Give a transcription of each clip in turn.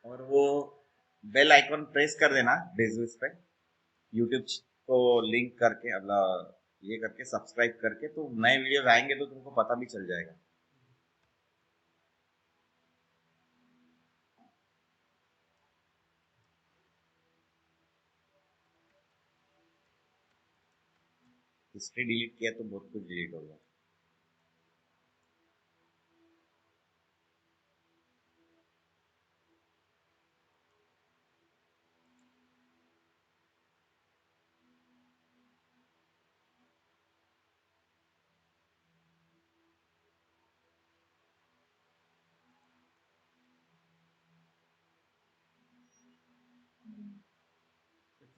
और वो bell icon press कर देना बेजूस पे, यूट्यूब को लिंक करके अगला ये करके सब्सक्राइब करके, तो नए वीडियोस आएंगे तो तुमको पता भी चल जाएगा। हिस्ट्री डिलीट किया तो बहुत कुछ डिलीट हो गया।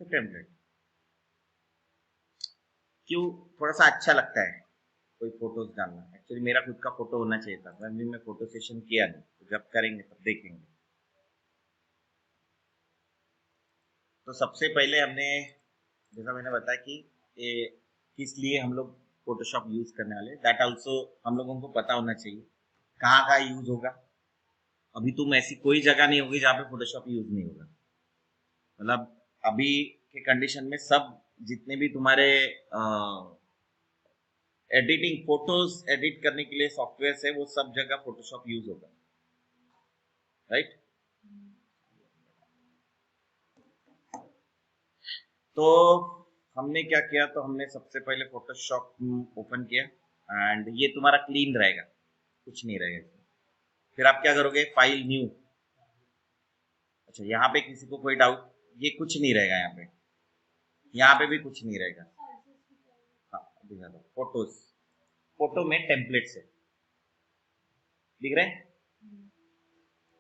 टेम्पलेट क्यों, थोड़ा सा अच्छा लगता है कोई फोटोज डालना। एक्चुअली मेरा खुद का फोटो होना चाहिए था, अभी मैं फोटो सेशन किया नहीं, तो जब करेंगे तब देखेंगे। तो सबसे पहले हमने, जैसा मैंने बताया कि ये किस लिए हम लोग फोटोशॉप यूज करने वाले, दैट आल्सो हम लोगों को पता होना चाहिए कहाँ कहाँ यूज होगा। अभी तुम ऐसी कोई जगह नहीं होगी जहाँ पे फोटोशॉप यूज नहीं होगा। मतलब अभी के कंडीशन में सब जितने भी तुम्हारे एडिटिंग फोटोज एडिट करने के लिए सॉफ्टवेयर है, वो सब जगह फोटोशॉप यूज होगा, राइट। तो हमने क्या किया, तो हमने सबसे पहले फोटोशॉप ओपन किया, एंड ये तुम्हारा क्लीन रहेगा, कुछ नहीं रहेगा इसमें। फिर आप क्या करोगे, फाइल न्यू। अच्छा, यहाँ पे किसी को कोई डाउट, ये कुछ नहीं रहेगा यहाँ पे, यहाँ पे भी कुछ नहीं रहेगा। हाँ, दिखा दो फोटोज, फोटो में टेम्पलेट्स है, दिख रहे हैं।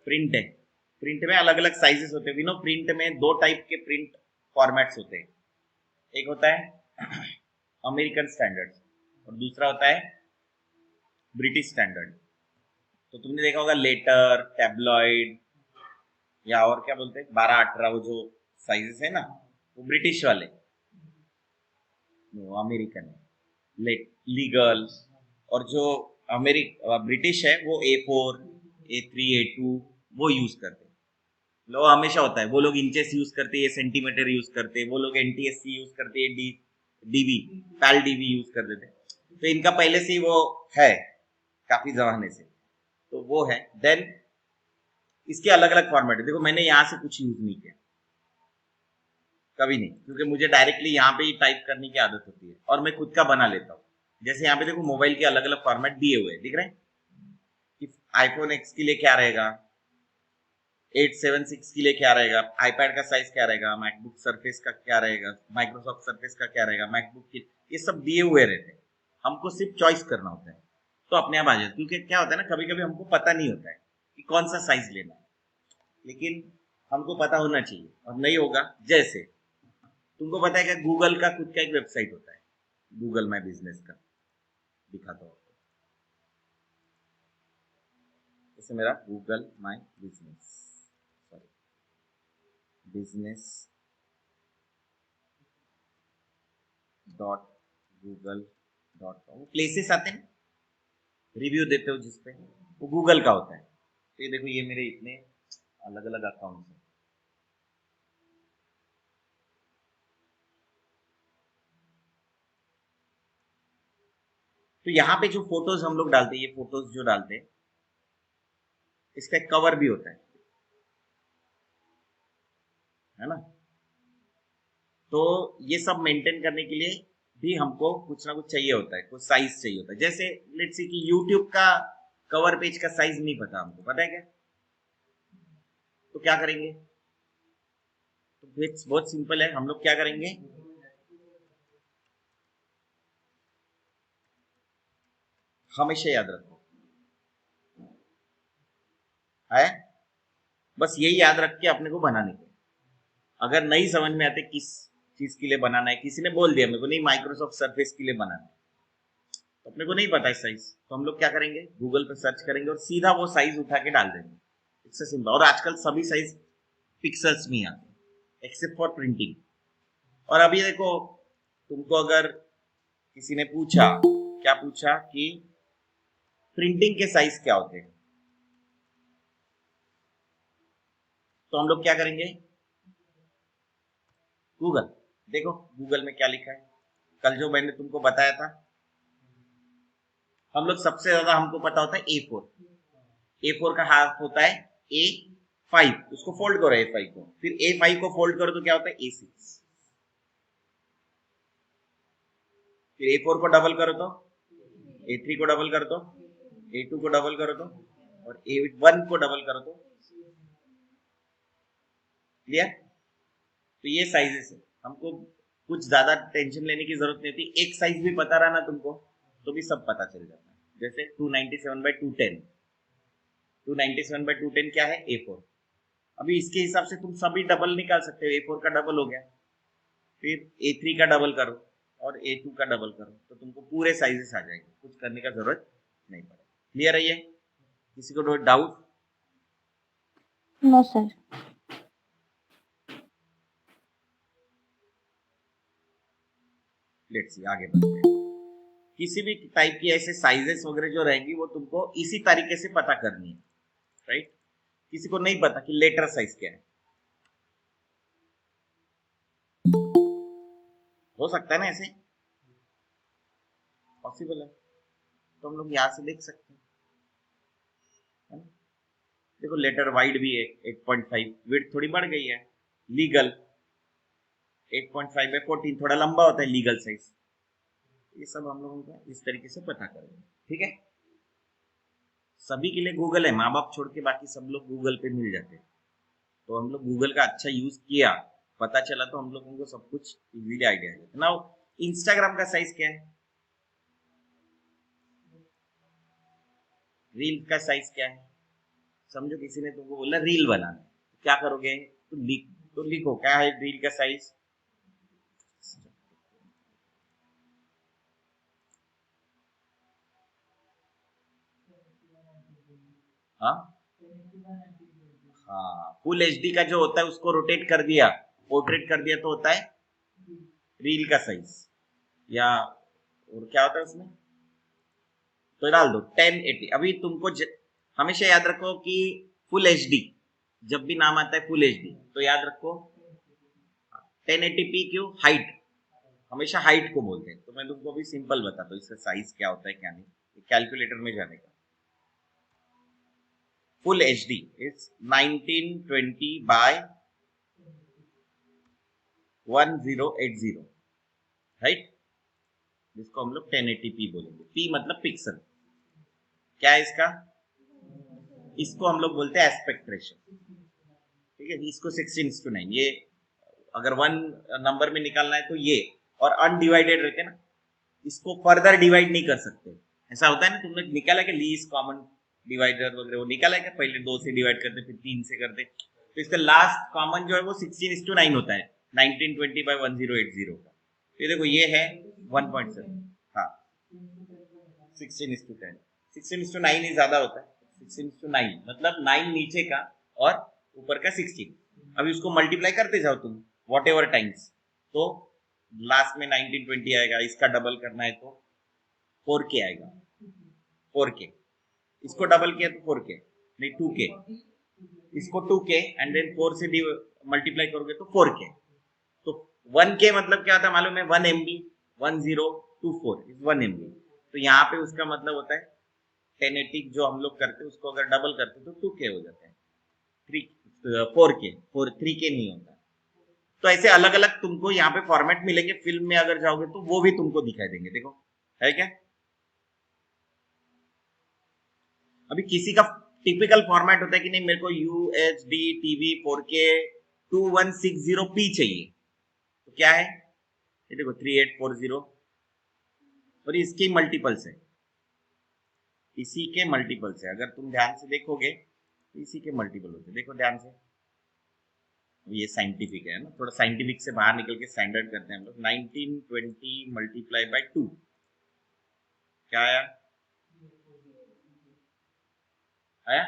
प्रिंट है, प्रिंट में अलग अलग साइजेस होते हैं, विनो प्रिंट में दो टाइप के प्रिंट फॉर्मेट्स होते हैं। एक होता है अमेरिकन स्टैंडर्ड और दूसरा होता है ब्रिटिश स्टैंडर्ड। तो तुमने देखा होगा लेटर, टैबलॉइड, या और क्या बोलते हैं 12-18, वो जो साइजेस है ना, वो ब्रिटिश वाले, वो अमेरिकन है। लीगल, और जो ब्रिटिश है वो A4, A3, A2 वो यूज करते हैं। लोग हमेशा होता है, वो लोग इंचेस यूज करते हैं, सेंटीमीटर यूज करते हैं, वो लोग NTSC यूज करते हैं, डीबी, पैल डीबी यूज कर देते हैं। तो इनका पहले से ही वो है, काफी जमाने से, तो वो है। देन इसके अलग अलग फॉर्मेट है। देखो मैंने यहाँ से कुछ यूज नहीं किया, कभी नहीं, क्योंकि मुझे डायरेक्टली यहाँ पे ही टाइप करने की आदत होती है और मैं खुद का बना लेता हूँ। जैसे यहाँ पे देखो मोबाइल के अलग अलग फॉर्मेट दिए हुए हैं, दिख रहे हैं कि आईफोन एक्स के लिए क्या रहेगा, 876 के लिए क्या रहेगा, आईपैड का साइज क्या रहेगा, मैकबुक सरफेस का क्या रहेगा, माइक्रोसॉफ्ट सरफेस का क्या रहेगा, मैकबुक की, ये सब दिए हुए रहते हैं। हमको सिर्फ चॉइस करना होता है, तो अपने आप आ जाए। क्योंकि क्या होता है ना, कभी कभी हमको पता नहीं होता है कि कौन सा साइज लेना है, लेकिन हमको पता होना चाहिए। और नहीं होगा, जैसे तुमको पता है कि गूगल का खुद का एक वेबसाइट होता है, गूगल माई बिजनेस का, दिखाता हूँ आपको। जैसे मेरा Google my business, sorry, business dot Google dot com, places आते हैं, रिव्यू देते हो जिसपे, वो गूगल का होता है। तो ये देखो, ये मेरे इतने अलग अलग अकाउंट हैं। तो यहाँ पे जो फोटोज हम लोग डालते हैं, ये फोटोज जो डालते हैं, इसका एक कवर भी होता है ना। तो ये सब मेंटेन करने के लिए भी हमको कुछ ना कुछ चाहिए होता है, कुछ साइज चाहिए होता है। जैसे लेट्स सी कि यूट्यूब का कवर पेज का साइज नहीं पता हमको, पता है क्या, तो क्या करेंगे, तो बहुत सिंपल है, हम लोग क्या करेंगे, हमेशा याद रखो है, बस यही याद रख के अपने को बनाने को। अगर नहीं समझ में आते किस चीज के लिए बनाना है, किसी ने बोल दिया मेरे को नहीं माइक्रोसॉफ्ट सरफेस के लिए बनाना है, तो अपने को नहीं पता है साइज, तो हम लोग क्या करेंगे, गूगल पे सर्च करेंगे और सीधा वो साइज उठा के डाल देंगे। इससे सिंपल। और आजकल सभी साइज पिक्सल्स में आते हैं एक्सेप्ट फॉर प्रिंटिंग। और अभी देखो, तुमको अगर किसी ने पूछा, क्या पूछा कि प्रिंटिंग के साइज क्या होते हैं, तो हम लोग क्या करेंगे, गूगल, देखो गूगल में क्या लिखा है, कल जो मैंने तुमको बताया था, हम लोग सबसे ज्यादा हमको पता होता है ए फोर का हाफ होता है A5, उसको फोल्ड करो A5 को, फिर A5 को फोल्ड करो तो क्या होता है A6, फिर A4 को डबल करो तो A3 को डबल कर दो, A2 को डबल करो तो, और A1 को डबल करो तो, क्लियर। तो ये साइजेस है, हमको कुछ ज्यादा टेंशन लेने की जरूरत नहीं होती, एक साइज भी पता रहा ना तुमको तो भी सब पता चल जाता है। जैसे 297/210, 297/210 क्या है A4, अभी इसके हिसाब से तुम सभी डबल निकाल सकते हो, A4 का डबल हो गया, फिर A3 का डबल करो और A2 का डबल करो तो तुमको पूरे साइजेस आ जाएंगे, कुछ करने का जरूरत नहीं पड़ेगा। क्लियर है ये, किसी को doubt? No sir. Let's see, आगे बढ़ते हैं। किसी भी टाइप की ऐसे साइजेस वगैरह जो रहेंगी वो तुमको इसी तरीके से पता करनी है, राइट। किसी को नहीं पता कि लेटर साइज क्या है, हो सकता है ना ऐसे, पॉसिबल है, तो हम लोग यहाँ से देख सकते हैं, है ना? देखो लेटर वाइड भी है 8.5, विड्थ थोड़ी बढ़ गई है, लीगल 8.5/14 थोड़ा लंबा होता है लीगल साइज, ये सब हम लोगों को इस तरीके से पता करेंगे, ठीक है। सभी के लिए गूगल है, माँ बाप छोड़ के बाकी सब लोग गूगल पे मिल जाते हैं, तो हम लोग गूगल का अच्छा यूज किया, पता चला तो हम लोगों को सब कुछ इजीली आइडिया है ना। इंस्टाग्राम का साइज क्या है, रील का साइज क्या है, समझो किसी ने तुमको बोला रील बनाना, तो क्या करोगे, तो लिखो क्या है रील का साइज, हाँ हाँ, फुल एचडी का जो होता है उसको रोटेट कर दिया, पोर्ट्रेट कर दिया तो होता है रील का साइज, या और क्या होता है उसमें, तो डाल दो 1080। अभी तुमको हमेशा याद रखो कि फुल एचडी जब भी नाम आता है फुल एचडी तो याद रखो 1080p, क्यों, हाइट, हमेशा हाइट को बोलते हैं, तो मैं तुमको भी सिंपल बताता हूँ इसका साइज क्या होता है क्या नहीं, कैलकुलेटर में जाने का। फुल एचडी इज 1920/1080, राइट, जिसको हम लोग 1080p बोलेंगे, पी मतलब पिक्सल, क्या है इसका, इसको हम लोग बोलते हैं एस्पेक्ट रेशियो, ठीक है। इसको 16:9, ये अगर वन नंबर में निकालना है तो ये, और अनडिवाइडेड रहते ना, इसको फर्दर डिवाइड नहीं कर सकते, ऐसा होता है ना, तुमने निकाला क्या लीस्ट कॉमन डिवाइडर वगैरह, वो निकाला क्या, पहले 2 से डिवाइड करते फिर 3 से करते, तो इसका लास्ट कॉमन जो है वो 16:9 होता है 1920/1080 का, तो ये देखो ये है 1.7, हाँ 16:10, 16:9 ही ज्यादा होता है, 16:9 मतलब 9 नीचे का और ऊपर का 16, अभी उसको मल्टीप्लाई करते जाओ तुम वॉट एवर टाइम्स, तो लास्ट में 1920 आएगा, इसका डबल करना है तो 4K आएगा, 4K, इसको डबल किया तो 4K, नहीं 2K, इसको 2K एंड देन 4 से मल्टीप्लाई करोगे तो 4K, तो 1K मतलब क्या होता है मालूम है, 1 MB, 1024 इज 1 MB, तो यहाँ पे उसका मतलब होता है 1080 जो हम लोग करते हैं उसको अगर डबल करते तो 2K हो जाता है, 4K, 3K नहीं होता। तो ऐसे अलग अलग तुमको यहाँ पे फॉर्मेट मिलेंगे, फिल्म में अगर जाओगे तो वो भी तुमको दिखाई देंगे, देखो है क्या। अभी किसी का टिपिकल फॉर्मेट होता है कि नहीं मेरे को UHD TV 4K 2160p चाहिए, तो क्या है, ये देखो 3840, और इसके मल्टीपल्स है, इसी के मल्टीपल्स है, अगर तुम ध्यान से देखोगे तो इसी के मल्टीपल होते हैं, देखो ध्यान से, ये साइंटिफिक है ना, थोड़ा साइंटिफिक से बाहर निकल के स्टैंडर्ड करते हैं हम लोग, 1920 × 2 क्या आया, आया,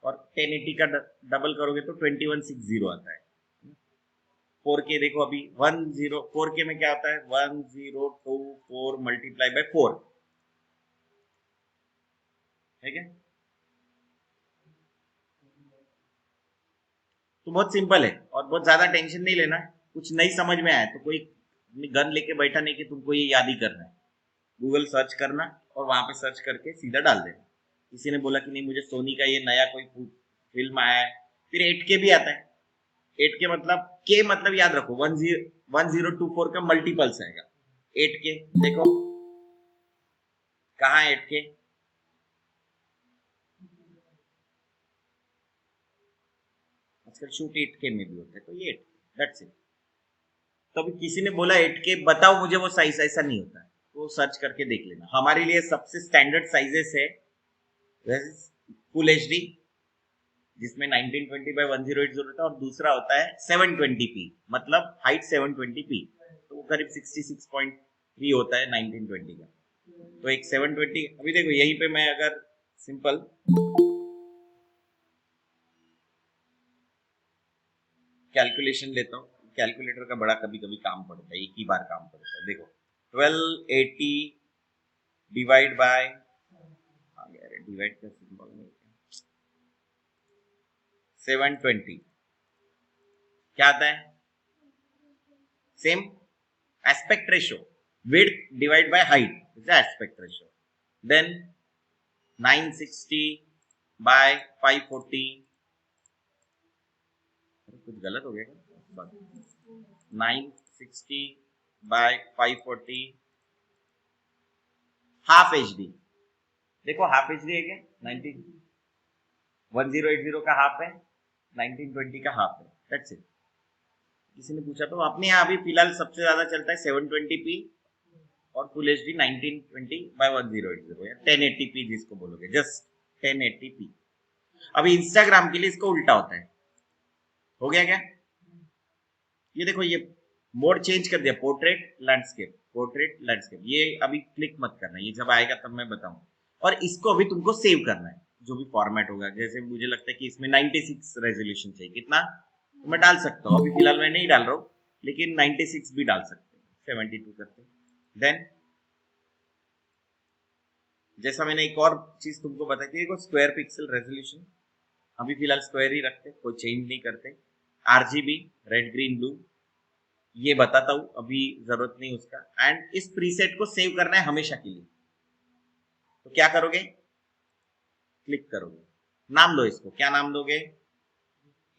और 1080 का डबल करोगे तो 2160 आता है, 4K देखो अभी 4K में क्या आता है 1024 × 4 है क्या, तो बहुत सिंपल है और बहुत ज्यादा टेंशन नहीं लेना। कुछ नहीं समझ में आया तो कोई गन लेके बैठा नहीं कि तुमको ये याद ही करना है। गूगल सर्च करना और वहां पे सर्च करके सीधा डाल देना। किसी ने बोला कि नहीं मुझे सोनी का ये नया कोई फिल्म आया है, फिर 8K भी आता है। 8K मतलब के मतलब याद रखो 1024 का मल्टीपल्स आएगा। 8K देखो कहाँ 8K, आजकल शूट 8K में भी होता है, तो ये 8K दैट्स इट। तो अभी किसी ने बोला 8K बताओ मुझे वो साइज, ऐसा नहीं होता है, तो सर्च करके देख लेना। हमारे लिए सबसे स्टैंडर्ड साइजेस है फुल एचडी जिसमें 1920 बाय 1080 होता है और दूसरा होता है 720p मतलब हाइट 720p, तो वो करीब 66.3 होता है 1920 का। तो एक 720 अभी देखो यहीं पे मैं अगर सिंपल कैलकुलेशन लेता हूँ, कैलकुलेटर का बड़ा कभी कभी काम पड़ता है, एक ही बार काम पड़ता है। देखो 1280 डिवाइड बाय, डिवाइड का सिंबल नहीं, 720 क्या आता है, same aspect ratio, width divided by height is the aspect ratio. Then 960 by 540, कुछ गलत हो गया क्या? 960 by 540 हाफ एचडी। देखो हाफ एचडी है क्या, 1080 का हाफ है, 1920 का हाफ है, दैट्स इट। किसी ने पूछा तो अपने यहाँ अभी फिलहाल सबसे ज्यादा चलता है 720p और फुल एच डी 1920 बाय 1080 या 1080p जिसको बोलोगे, जस्ट 1080p। अभी इंस्टाग्राम के लिए इसको उल्टा होता है, हो गया क्या? ये देखो ये मोड चेंज कर दिया, पोर्ट्रेट लैंडस्केप, पोर्ट्रेट लैंडस्केप। ये अभी क्लिक मत करना, ये जब आएगा तब मैं बताऊं। और इसको अभी तुमको सेव करना है, जो भी फॉर्मेट होगा। जैसे मुझे लगता है कि इसमें 96 रेजोल्यूशन चाहिए, कितना तो मैं डाल सकता हूँ, अभी फिलहाल मैं नहीं डाल रहा हूँ, लेकिन 96 भी डाल सकते हैं, 72 करते हैं। देन जैसा मैंने एक और चीज तुमको बताई थी, स्क्वायर पिक्सल रेजोल्यूशन, अभी फिलहाल स्क्वायर ही रखते, कोई चेंज नहीं करते। आरजीबी रेड ग्रीन ब्लू ये बताता हूं, अभी जरूरत नहीं उसका। एंड इस प्रीसेट को सेव करना है हमेशा के लिए, तो क्या करोगे, क्लिक करोगे, नाम दो इसको, क्या नाम दोगे,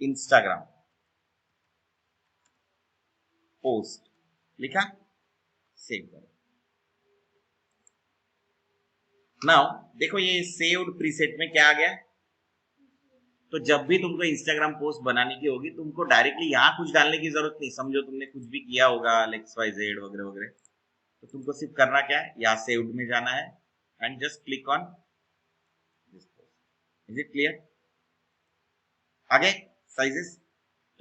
इंस्टाग्राम पोस्ट लिखा, सेव करो। नाउ देखो ये सेव्ड प्रीसेट में क्या आ गया, तो जब भी तुमको इंस्टाग्राम पोस्ट बनाने की होगी, तुमको डायरेक्टली यहाँ कुछ डालने की जरूरत नहीं। समझो तुमने कुछ भी किया होगा XYZ वगैरह वगैरह, तो तुमको सिर्फ करना क्या है, यहाँ सेव्ड में जाना है and just click on this post. Is it clear? आगे साइजेस,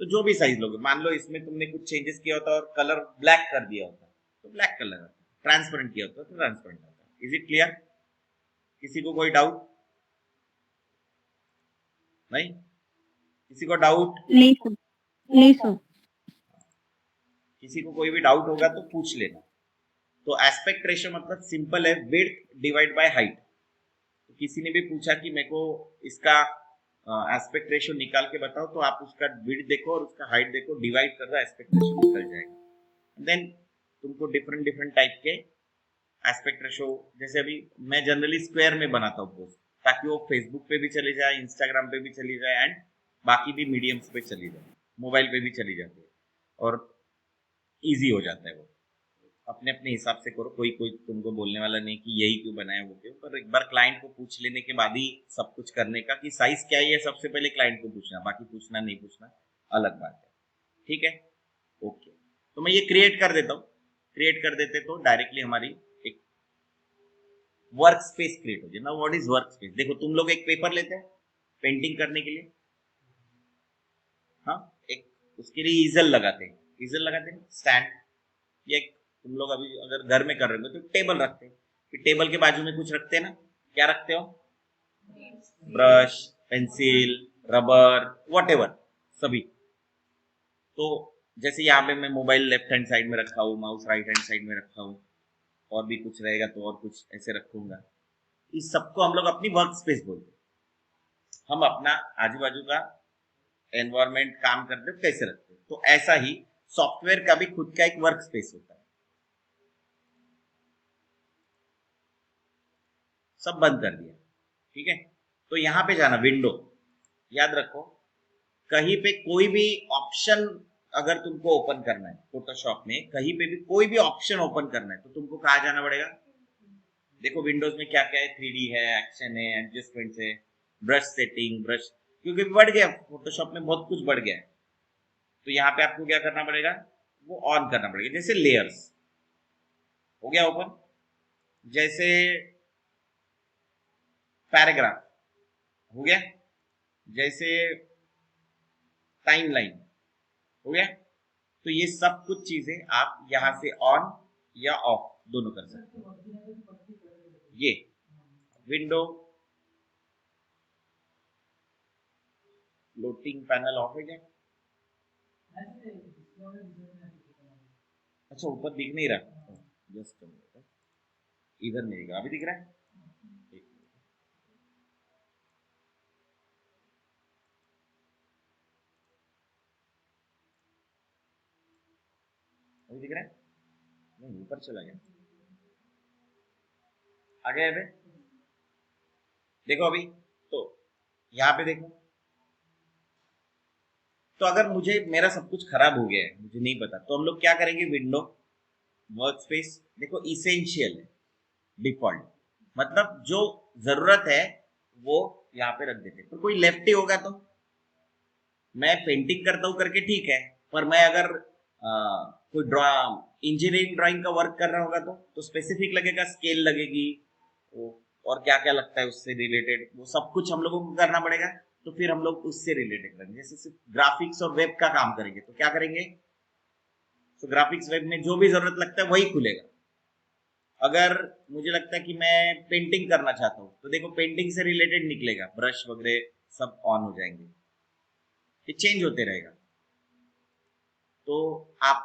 तो जो भी साइज लोगे, मान लो इसमें तुमने कुछ चेंजेस किया होता और कलर ब्लैक कर दिया होता तो ब्लैक कलर आता, ट्रांसपेरेंट किया होता तो ट्रांसपेरेंट आता। Is it clear? किसी को कोई डाउट नहीं? किसी को डाउट नहीं सर, नहीं सर। किसी को कोई भी डाउट होगा तो पूछ लेना। तो एस्पेक्ट रेशियो मतलब सिंपल है, विड्थ डिवाइड बाय हाइट। तो किसी ने भी पूछा कि मेरे को इसका एस्पेक्ट रेशियो निकाल के बताओ, तो आप उसका विड्थ देखो और उसका हाइट देखो, डिवाइड कर दो, एस्पेक्ट रेशियो निकल जाएगा। देन तुमको डिफरेंट डिफरेंट टाइप के एस्पेक्ट रेशियो, जैसे अभी मैं जनरली स्क्वायर में बनाता हूँ पोस्ट, ताकि वो फेसबुक पे भी चली जाए, इंस्टाग्राम पे भी चली जाए एंड बाकी भी मीडियम्स पे चली जाए, मोबाइल पे भी चली जाती है और इजी हो जाता है। वो अपने अपने हिसाब से करो, कोई कोई तुमको बोलने वाला नहीं कि यही क्यों बनाया वो क्यों, पर एक बार क्लाइंट को पूछ लेने के बाद ही सब कुछ करने का, कि साइज क्या है ये सबसे पहले क्लाइंट को पूछना, बाकी पूछना नहीं पूछना अलग बात है। ठीक है, ओके। तो मैं ये क्रिएट कर देता हूँ, क्रिएट कर देते तो डायरेक्टली हमारी एक वर्क स्पेस क्रिएट हो जाए ना। What is work space? देखो तुम लोग एक पेपर लेते हो पेंटिंग करने के लिए, हाँ, एक उसके लिए ईजल लगाते हैं, ईजल लगाते हैं स्टैंड, या तुम लोग अभी अगर घर में कर रहे हो तो टेबल रखते हैं, फिर टेबल के बाजू में कुछ रखते हैं ना, क्या रखते हो, ब्रश, पेंसिल, रबर, वॉट सभी। तो जैसे यहाँ पे मैं मोबाइल लेफ्ट हैंड साइड में रखा हूँ, माउस राइट हैंड साइड में रखा हूँ, और भी कुछ रहेगा तो और कुछ ऐसे रखूंगा। इस सबको हम लोग अपनी वर्क स्पेस बोलते हैं। हम अपना आजू बाजू का एनवायरमेंट काम करते हो कैसे रखते हो। तो ऐसा ही सॉफ्टवेयर का भी खुद का एक वर्क स्पेस होता है। सब बंद कर दिया, ठीक है। तो यहां पे जाना, विंडो, याद रखो कहीं पे कोई भी ऑप्शन अगर तुमको ओपन करना है फोटोशॉप में, कहीं पे भी कोई भी ऑप्शन ओपन करना है तो तुमको कहाँ जाना पड़ेगा। देखो विंडोज में क्या क्या है, 3D है, एक्शन है, एडजस्टमेंट है, ब्रश सेटिंग, ब्रश, क्योंकि बढ़ गया फोटोशॉप में, बहुत कुछ बढ़ गया है। तो यहाँ पे आपको क्या करना पड़ेगा, वो ऑन करना पड़ेगा। जैसे लेयर्स हो गया ओपन, जैसे पैराग्राफ हो गया, जैसे टाइमलाइन हो गया। तो ये सब कुछ चीजें आप यहां से ऑन या ऑफ दोनों कर सकते हो। ये विंडो लोडिंग पैनल ऑफ है क्या? अच्छा ऊपर दिख नहीं रहा, जस्ट इधर नहीं दिख रहा, अभी दिख रहा है। अभी दिख रहा है, नहीं ऊपर चला गया, आ गया अभी। देखो अभी, तो यहाँ पे देखो, तो अगर मुझे मेरा सब कुछ खराब हो गया है, मुझे नहीं पता, तो हम लोग क्या करेंगे, विंडो वर्क स्पेस, देखो इसेंशियल है, डिफॉल्ट, मतलब जो जरूरत है वो यहाँ पे रख देते। तो कोई लेफ्टी होगा तो मैं पेंटिंग करता हूँ करके ठीक है, पर मैं अगर कोई इंजीनियरिंग ड्राइंग का वर्क कर रहा होगा तो स्पेसिफिक लगेगा, स्केल लगेगी, और क्या क्या लगता है उससे रिलेटेड, वो सब कुछ हम लोगों को करना पड़ेगा। तो फिर हम लोग उससे रिलेटेड करेंगे, जैसे सिर्फ ग्राफिक्स और वेब का काम करेंगे तो क्या करेंगे, तो ग्राफिक्स वेब में जो भी जरूरत लगता है वही खुलेगा। अगर मुझे लगता है कि मैं पेंटिंग करना चाहता हूँ तो देखो पेंटिंग से रिलेटेड निकलेगा, ब्रश वगैरह सब ऑन हो जाएंगे, ये चेंज होते रहेगा। तो आप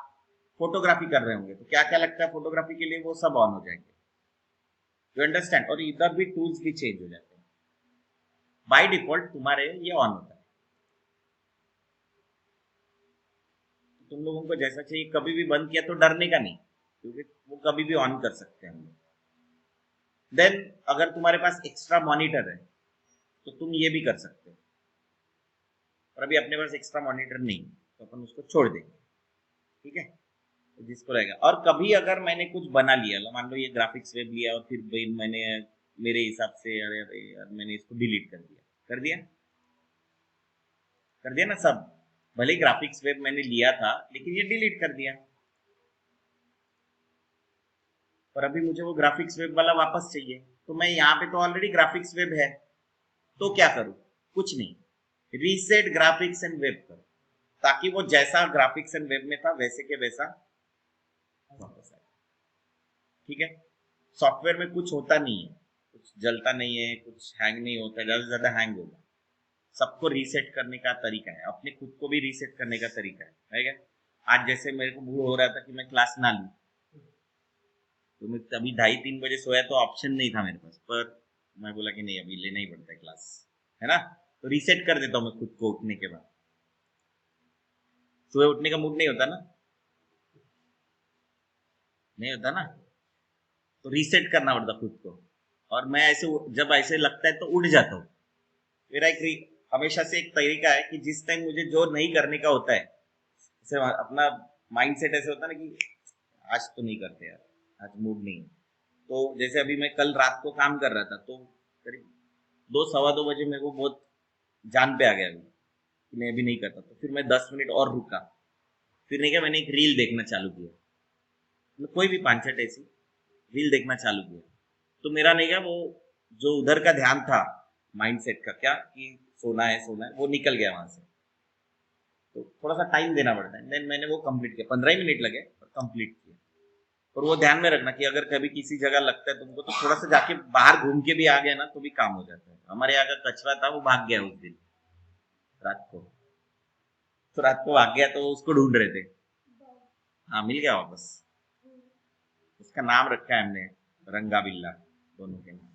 फोटोग्राफी कर रहे होंगे तो क्या क्या लगता है फोटोग्राफी के लिए, वो सब ऑन हो जाएंगे, यू अंडरस्टैंड। और इधर भी टूल्स भी चेंज हो जाते हैं, बाय डिफॉल्ट तुम्हारे ये ऑन होता है। तुम लोगों को जैसा चाहिए, कभी भी बंद किया तो डरने का नहीं, क्योंकि वो कभी भी ऑन कर सकते हैं हम लोग। देन अगर तुम्हारे पास एक्स्ट्रा मॉनिटर है तो तुम ये भी कर सकते हो, और अभी अपने पास एक्स्ट्रा मॉनिटर नहीं तो अपन उसको छोड़ देंगे, ठीक है। तो जिसको रहेगा, और कभी अगर मैंने कुछ बना लिया, मान लो ये ग्राफिक्स वेब लिया और फिर मैंने मेरे हिसाब से अरे अरे यार मैंने इसको डिलीट कर दिया, कर दिया, कर दिया ना सब, भले ग्राफिक्स वेब मैंने लिया था लेकिन ये डिलीट कर दिया, पर अभी मुझे वो ग्राफिक्स वेब वाला वापस चाहिए, तो मैं यहाँ पे तो ऑलरेडी ग्राफिक्स वेब है, तो क्या करूं, कुछ नहीं, रीसेट ग्राफिक्स एंड वेब करो, ताकि वो जैसा ग्राफिक्स एंड वेब में था वैसे के वैसा वापस आए, ठीक है। सॉफ्टवेयर में कुछ होता नहीं है, कुछ जलता नहीं है, कुछ हैंग नहीं होता, ज्यादा से ज्यादा हैंग होगा। सबको रीसेट करने का तरीका है, अपने खुद को भी रीसेट करने का तरीका है क्या। आज जैसे मेरे को मूड हो रहा था कि मैं क्लास ना लूं, तो मैं अभी 2:30-3 बजे सोया तो ऑप्शन नहीं था मेरे पास, पर मैं बोला कि नहीं अभी लेना ही पड़ता है क्लास, है ना। तो रीसेट कर देता हूँ मैं खुद को उठने के बाद, सुबह उठने का मूड नहीं होता ना, नहीं होता ना, तो रीसेट करना पड़ता खुद को। और मैं ऐसे जब ऐसे लगता है तो उठ जाता हूँ। मेरा एक हमेशा से एक तरीका है कि जिस टाइम मुझे जो नहीं करने का होता है, जैसे अपना माइंड सेट ऐसे होता है ना कि आज तो नहीं करते यार, आज मूड नहीं है, तो जैसे अभी मैं कल रात को काम कर रहा था तो करीब 2 सवा 2 बजे मेरे को बहुत जान पे आ गया अभी कि मैं अभी नहीं करता, तो फिर मैं 10 मिनट और रुका, फिर नहीं क्या मैंने एक रील देखना चालू किया, मतलब कोई भी 5-6 ऐसी रील देखना चालू किया, तो मेरा नहीं क्या वो जो उधर का ध्यान था माइंडसेट का क्या कि सोना है वो निकल गया वहां से। तो थोड़ा सा टाइम देना पड़ता है, देन मैंने वो कंप्लीट किया, 15 ही मिनट लगे पर कंप्लीट किया। और वो ध्यान में रखना कि अगर कभी किसी जगह लगता है तुमको तो थोड़ा सा जाके बाहर घूम के भी आ गया ना तो भी काम हो जाता है। हमारे यहाँ का कचरा था वो भाग गया उस दिन रात को, तो रात को भाग गया तो उसको ढूंढ रहे थे, हाँ मिल गया वापस, उसका नाम रखा है हमने रंगा बिल्ला, दोनों के नाम।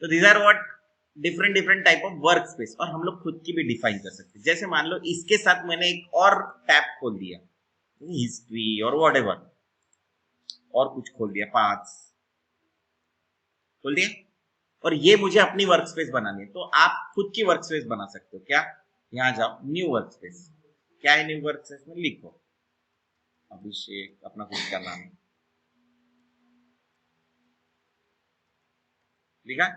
तो these are what different different type of work space, और हम लोग खुद की भी डिफाइन कर सकते हैं। जैसे मान लो इसके साथ मैंने एक और टैब खोल दिया, हिस्ट्री और वॉट एवर, और कुछ खोल दिया, पाथ्स खोल दिया, और ये मुझे अपनी वर्क स्पेस बनानी है। तो आप खुद की वर्क स्पेस बना सकते हो। क्या? यहाँ जाओ, न्यू वर्क स्पेस। क्या है न्यू वर्क स्पेस में? लिखो अभिषेक, अपना खुद का नाम लिखा।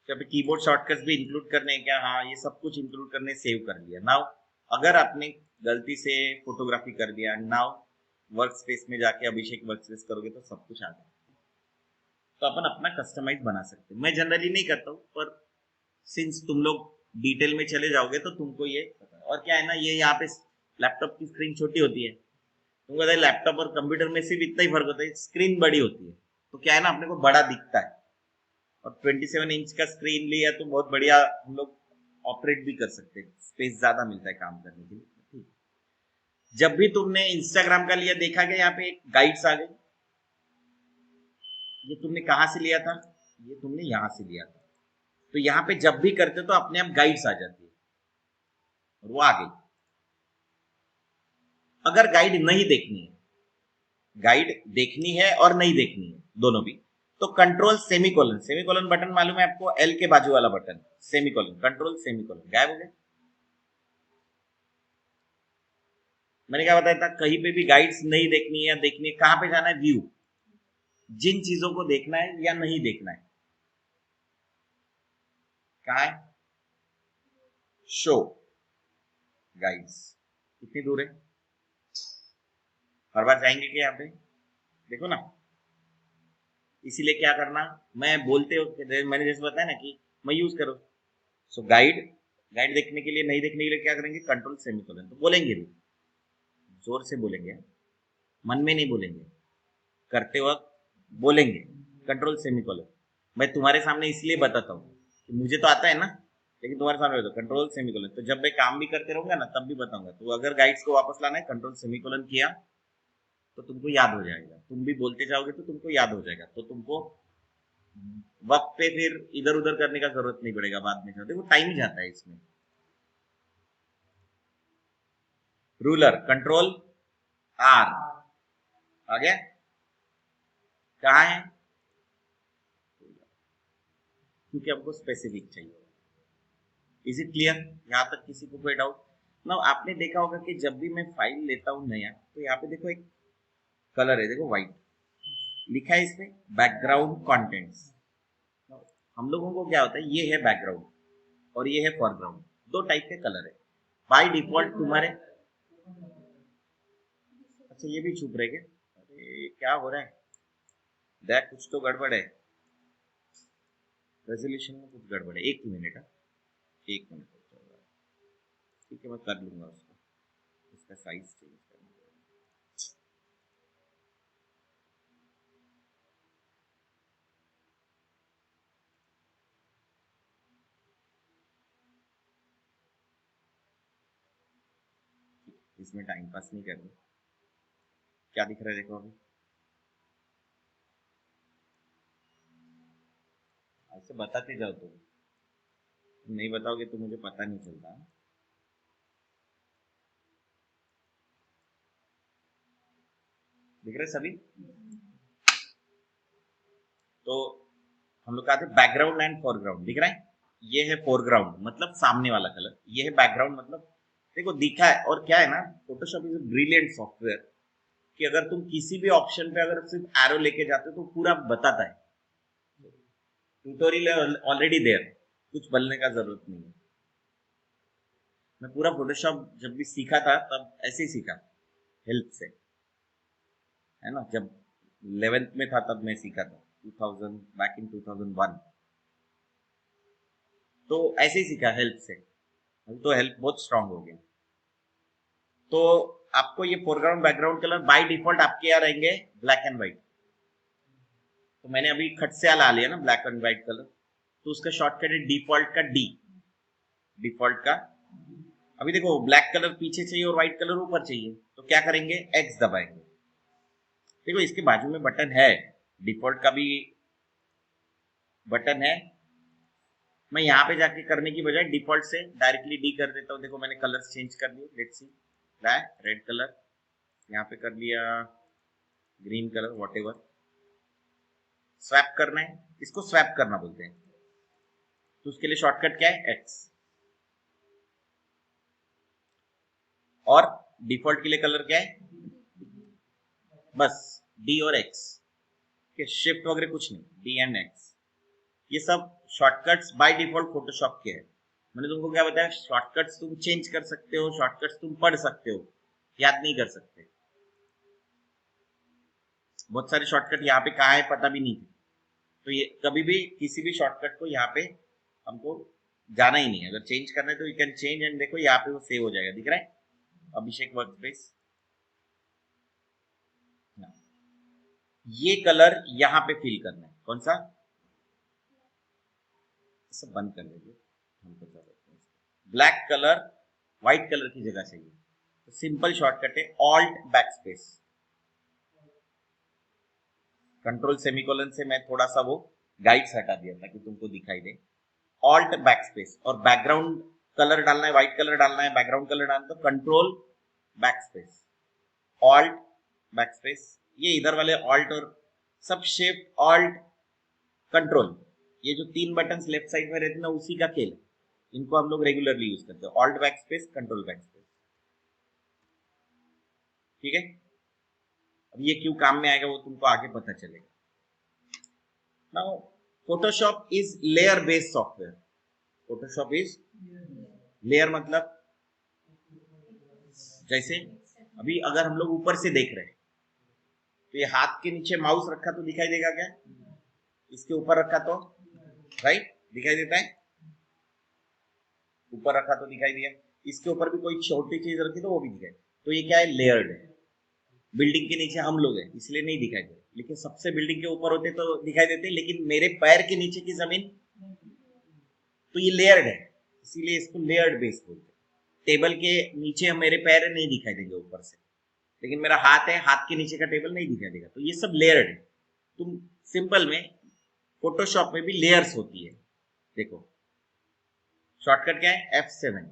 जब कीबोर्ड शॉर्टकट्स भी इंक्लूड करने हैं क्या? हाँ, ये सब कुछ इंक्लूड करने, सेव कर लिया। नाउ अगर आपने गलती से फोटोग्राफी कर दिया, नाउ वर्क स्पेस में जाके अभिषेक वर्क स्पेस करोगे तो सब कुछ आ जाएगा। तो अपन अपना कस्टमाइज बना सकते हैं। मैं जनरली नहीं करता हूँ, पर सिंस तुम लोग डिटेल में चले जाओगे तो तुमको ये पता है। और क्या है ना, ये यहाँ पे लैपटॉप की स्क्रीन छोटी होती है, तुमको पता है लैपटॉप और कंप्यूटर में सिर्फ इतना ही फर्क होता है, स्क्रीन बड़ी होती है। तो क्या है ना, अपने को बड़ा दिखता है, और 27 इंच का स्क्रीन लिया तो बहुत बढ़िया हम लोग ऑपरेट भी कर सकते हैं, स्पेस ज्यादा मिलता है काम करने के लिए। ठीक। जब भी तुमने इंस्टाग्राम का लिया, देखा गया यहाँ पे एक गाइड्स आ गई, ये तुमने कहाँ से लिया था? ये तुमने यहाँ से लिया था। तो यहाँ पे जब भी करते तो अपने आप गाइड्स आ जाती है, और वो आ गई। अगर गाइड नहीं देखनी है, गाइड देखनी है और नहीं देखनी है दोनों भी, तो कंट्रोल सेमीकोलन, सेमीकोलन बटन मालूम है आपको? एल के बाजू वाला बटन, सेमीकोलन, कंट्रोल सेमीकोलन, गायब हो गया। मैंने क्या बताया था? कहीं पे भी गाइड्स नहीं देखनी है या देखनी है, कहां पे जाना है? व्यू, जिन चीजों को देखना है या नहीं देखना है, कहा है? Show guides. कितनी दूर है? हर बार जाएंगे क्या यहाँ पे? देखो ना, इसीलिए क्या करना, मैं बोलते हो, मैंने जैसे बताया ना कि मैं यूज करो। सो गाइड, गाइड देखने के लिए, नहीं देखने के लिए क्या करेंगे? Control semicolon. तो बोलेंगे भी, जोर से बोलेंगे, मन में नहीं बोलेंगे, करते वक्त बोलेंगे कंट्रोल सेमीकोलन। मैं तुम्हारे सामने इसलिए बताता हूँ कि मुझे तो आता है ना, लेकिन तुम्हारे सामने बताओ कंट्रोल सेमीकोलन। तो जब मैं काम भी करते रहूंगा ना, तब भी बताऊंगा। तो अगर गाइड्स को वापस लाना है, कंट्रोल सेमीकोलन किया तो तुमको याद हो जाएगा। तुम भी बोलते जाओगे तो तुमको याद हो जाएगा, तो तुमको वक्त पे फिर इधर उधर करने का जरूरत नहीं पड़ेगा बाद में। देखो टाइम ही जाता है इसमें। रूलर, कंट्रोल आर, आ गया? कहा है? क्योंकि हमको स्पेसिफिक चाहिए। Is it clear? यहाँ तक किसी को कोई डाउट ना? आपने देखा होगा कि जब भी मैं फाइल लेता हूँ नया, तो यहाँ पे देखो एक कलर है, देखो व्हाइट लिखा है इसमें, बैकग्राउंड कंटेंट्स। हम लोगों को क्या होता है, ये है बैकग्राउंड और ये है फोरग्राउंड, दो टाइप के कलर है बाय डिफॉल्ट तुम्हारे। अच्छा, ये भी छुप रहे क्या? अरे क्या हो रहा है, देख कुछ तो गड़बड़ है, रेजोल्यूशन में कुछ गड़बड़ है। एक ही मिनट है, एक मिनट चल रहा है। ठीक है, मैं कर लूंगा उसको, इसका साइज चेंज करना पड़ेगा। इसमें टाइम पास नहीं करना। क्या दिख रहा है देखो अभी, ऐसे बताते जाओ। तुम नहीं बताओगे तो मुझे पता नहीं चलता। दिख रहे सभी? तो हम लोग कहते हैं बैकग्राउंड एंड फोरग्राउंड, दिख रहा है? ये है फोरग्राउंड, मतलब सामने वाला कलर। ये है बैकग्राउंड, मतलब देखो दिखा है। और क्या है ना, फोटोशॉप इज ब्रिलियंट सॉफ्टवेयर, कि अगर तुम किसी भी ऑप्शन पे अगर सिर्फ एरो लेके जाते हो तो पूरा बताता है। ट्यूटोरियल ऑलरेडी देयर, कुछ बोलने का जरूरत नहीं है। मैं पूरा फोटोशॉप जब भी सीखा था तब ऐसे ही सीखा, हेल्प से, है ना। जब 11th में था तब मैं सीखा था, 2000, बैक इन 2001। तो ऐसे ही सीखा हेल्प से, अभी तो हेल्प बहुत स्ट्रांग हो गया। तो आपको ये foreground background colour by default आपके यहाँ रहेंगे ब्लैक एंड व्हाइट। तो मैंने अभी खट से ला लिया ना ब्लैक एंड व्हाइट कलर, तो उसका शॉर्टकट है डिफॉल्ट का डी, डिफॉल्ट का। अभी देखो ब्लैक कलर पीछे चाहिए और व्हाइट कलर ऊपर चाहिए, तो क्या करेंगे? एक्स दबाएंगे। देखो इसके बाजू में बटन है, डिफॉल्ट का भी बटन है, मैं यहाँ पे जाके करने की बजाय डिफॉल्ट से डायरेक्टली डी कर देता हूँ। देखो मैंने कलर्स चेंज कर दिए, लेट्स सी, रेड कलर यहाँ पे कर लिया, ग्रीन कलर, व्हाटएवर। स्वैप करना है, इसको स्वैप करना बोलते हैं, तो उसके लिए शॉर्टकट क्या है, एक्स। और डिफॉल्ट के लिए कलर क्या है, बस डी और एक्स, शिफ्ट वगैरह कुछ नहीं, डी एंड एक्स। ये सब शॉर्टकट्स बाय डिफॉल्ट फोटोशॉप के हैं। मैंने तुमको क्या बताया, शॉर्टकट्स तुम चेंज कर सकते हो, शॉर्टकट्स तुम पढ़ सकते हो, याद नहीं कर सकते। बहुत सारे शॉर्टकट यहाँ पे कहाँ है पता भी नहीं थी, तो ये कभी भी किसी भी शॉर्टकट को यहाँ पे हमको जाना ही नहीं है। अगर चेंज करना है तो यू कैन चेंज, एंड देखो यहाँ पे वो सेव हो जाएगा, दिख रहा है, अभिषेक वर्कस्पेस। ये कलर यहाँ पे फिल करना है, कौन सा, सब बंद कर देंगे, हमको ब्लैक कलर व्हाइट कलर की जगह चाहिए, तो सिंपल शॉर्टकट है ऑल्ट बैकस्पेस, कंट्रोल सेमीकोलन से मैं थोड़ा सा वो गाइड्स हटा दिया ताकि तुमको दिखाई दे। ऑल्ट बैकस्पेस, और बैकग्राउंड कलर डालना है, व्हाइट कलर डालना है, बैकग्राउंड कलर डालना है, तो कंट्रोल बैकस्पेस, ऑल्ट बैकस्पेस। ये इधर वाले ऑल्ट और सब शिफ्ट ऑल्ट कंट्रोल, ये जो तीन बटन लेफ्ट साइड में रहते हैं ना, उसी का खेल, इनको हम लोग रेगुलरली यूज करते हैं, ऑल्ट बैकस्पेस, कंट्रोल बैकस्पेस। ठीक है, अब ये क्यों काम में आएगा वो तुमको आगे पता चलेगा। Now Photoshop is layer based software. Photoshop is layer, मतलब जैसे अभी अगर हम लोग ऊपर से देख रहे हैं तो ये हाथ के नीचे माउस रखा तो दिखाई देगा क्या, इसके ऊपर रखा तो राइट दिखाई देता है, ऊपर रखा तो दिखाई दिया, इसके ऊपर भी कोई छोटी चीज रखी तो वो भी दिखाई। तो ये क्या है, लेयर्ड है। बिल्डिंग के नीचे हम लोग हैं इसलिए नहीं दिखाई दे, लेकिन सबसे बिल्डिंग के ऊपर होते तो दिखाई देते, लेकिन मेरे पैर के नीचे की जमीन, तो ये लेयर्ड है, इसीलिए इसको लेयर्ड बेस बोलते हैं। टेबल के नीचे मेरे पैर नहीं दिखाई देंगे ऊपर से, लेकिन मेरा हाथ है, हाथ के नीचे का टेबल नहीं दिखाई देगा, तो ये सब लेयर्ड है। तुम सिंपल में फोटोशॉप में भी लेयर्स होती है। देखो शॉर्टकट क्या है, F7।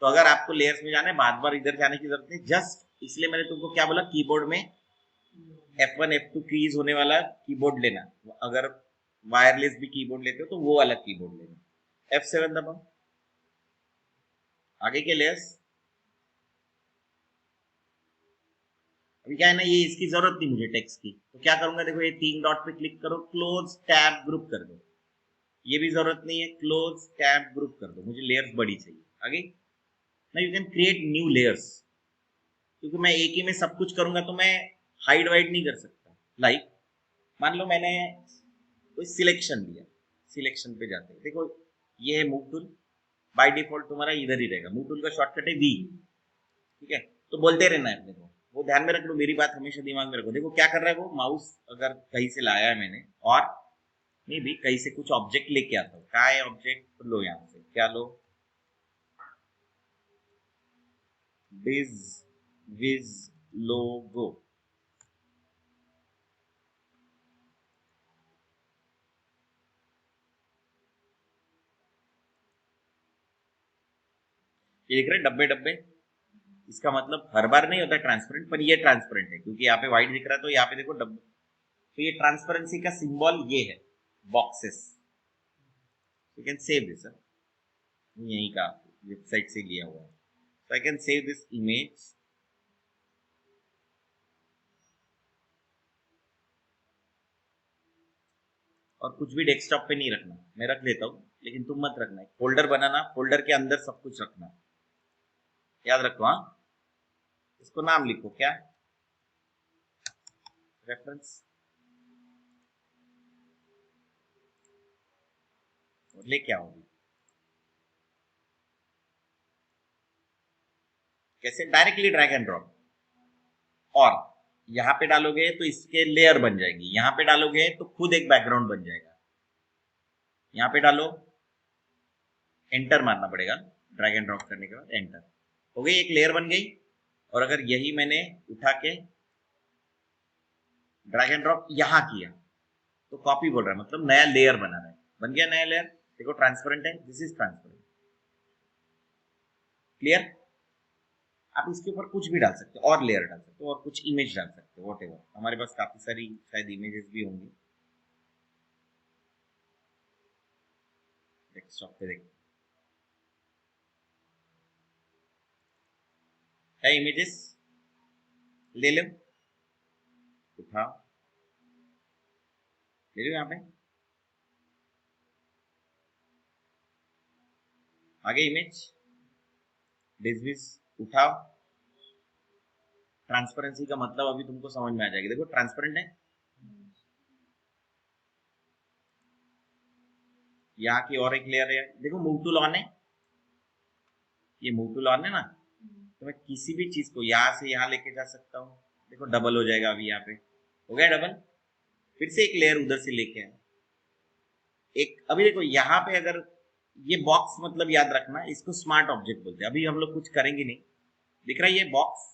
तो अगर आपको लेयर्स में जाना है, बार बार इधर जाने की जरूरत नहीं, जस्ट इसलिए मैंने तुमको क्या बोला, कीबोर्ड में F1 F2 कीज होने वाला कीबोर्ड लेना। अगर वायरलेस भी कीबोर्ड लेते हो तो वो अलग कीबोर्ड लेना। F7 दबाओ, आगे के लेयर्स। अभी क्या है ना, ये इसकी जरूरत नहीं मुझे टेक्स्ट की, तो क्या करूंगा, देखो ये तीन डॉट पे क्लिक करो, क्लोज टैब ग्रुप कर दो। ये भी जरूरत नहीं है, क्लोज टैब ग्रुप कर दो, मुझे लेयर्स बड़ी चाहिए। आगे ना, you can create new layers, क्योंकि मैं एक ही में सब कुछ करूंगा तो मैं हाइड वाइड नहीं कर सकता। लाइक मान लो मैंने कोई सिलेक्शन दिया, सिलेक्शन पे जाते हैं, देखो ये है मूव टूल, बाय डिफॉल्ट तुम्हारा इधर ही रहेगा, मूव टूल का शॉर्टकट है वी। ठीक है, तो बोलते रहना है अपने को, वो ध्यान में रख लो, मेरी बात हमेशा दिमाग में रखो। देखो क्या कर रहा है वो, माउस अगर कहीं से लाया है मैंने, और नहीं भी कहीं से कुछ ऑब्जेक्ट लेके आता हूँ, क्या है ऑब्जेक्ट, लो यहाँ से क्या लो, बिज विज लोगो। ये देख रहे हैं डब्बे डब्बे, इसका मतलब हर बार नहीं होता ट्रांसपेरेंट, पर ये ट्रांसपेरेंट है क्योंकि यहाँ पे व्हाइट दिख रहा है, तो यहाँ पे देखो डब्बे, तो ये ट्रांसपेरेंसी का सिंबल ये है, boxes. You can save this, यहीं का वेबसाइट से लिया हुआ है, so I can save this image। और कुछ भी डेस्कटॉप पे नहीं रखना, मैं रख देता हूँ लेकिन तुम मत रखना, फोल्डर बनाना, फोल्डर के अंदर सब कुछ रखना, याद रखो। हाँ, इसको नाम लिखो क्या, रेफरेंस, और लेके आओ। कैसे, डायरेक्टली ड्रैग एंड ड्रॉप, और यहाँ पे डालोगे तो इसके लेयर बन जाएगी, यहाँ पे डालोगे तो खुद एक बैकग्राउंड बन जाएगा। यहाँ पे डालो, एंटर मारना पड़ेगा, ड्रैग एंड ड्रॉप करने के बाद एंटर, हो गई, एक लेयर बन गई। और अगर यही मैंने उठा के ड्रैग एंड ड्रॉप यहाँ किया तो कॉपी बोल रहा है, मतलब नया लेयर बना रहा है, बन गया नया लेयर। देखो ट्रांसपेरेंट है, दिस इज ट्रांसपेरेंट। क्लियर? आप इसके ऊपर कुछ भी डाल सकते हो, और लेयर डाल सकते हो, और कुछ इमेज डाल सकते हो, वॉट एवर। हमारे पास काफी सारी शायद इमेजेस भी होंगी। डेस्कटॉप पे देखो है इमेजेस, ले लो, उठाओ, ले लो यहाँ पे, आगे इमेज, डिसविज, उठाओ। ट्रांसपेरेंसी का मतलब अभी तुमको समझ में आ जाएगा। देखो ट्रांसपेरेंट है, यहाँ की और एक लेयर है। देखो मूव टूल ऑन है, ये मूव टूल ऑन है ना, तो मैं किसी भी चीज को यहाँ से यहाँ लेके जा सकता हूँ। देखो डबल हो जाएगा अभी, यहाँ पे हो गया डबल। फिर से एक लेयर उधर से लेके आए, एक अभी देखो यहाँ पे अगर ये बॉक्स, मतलब याद रखना इसको स्मार्ट ऑब्जेक्ट बोलते हैं। अभी हम लोग कुछ करेंगे नहीं, दिख रहा है ये बॉक्स।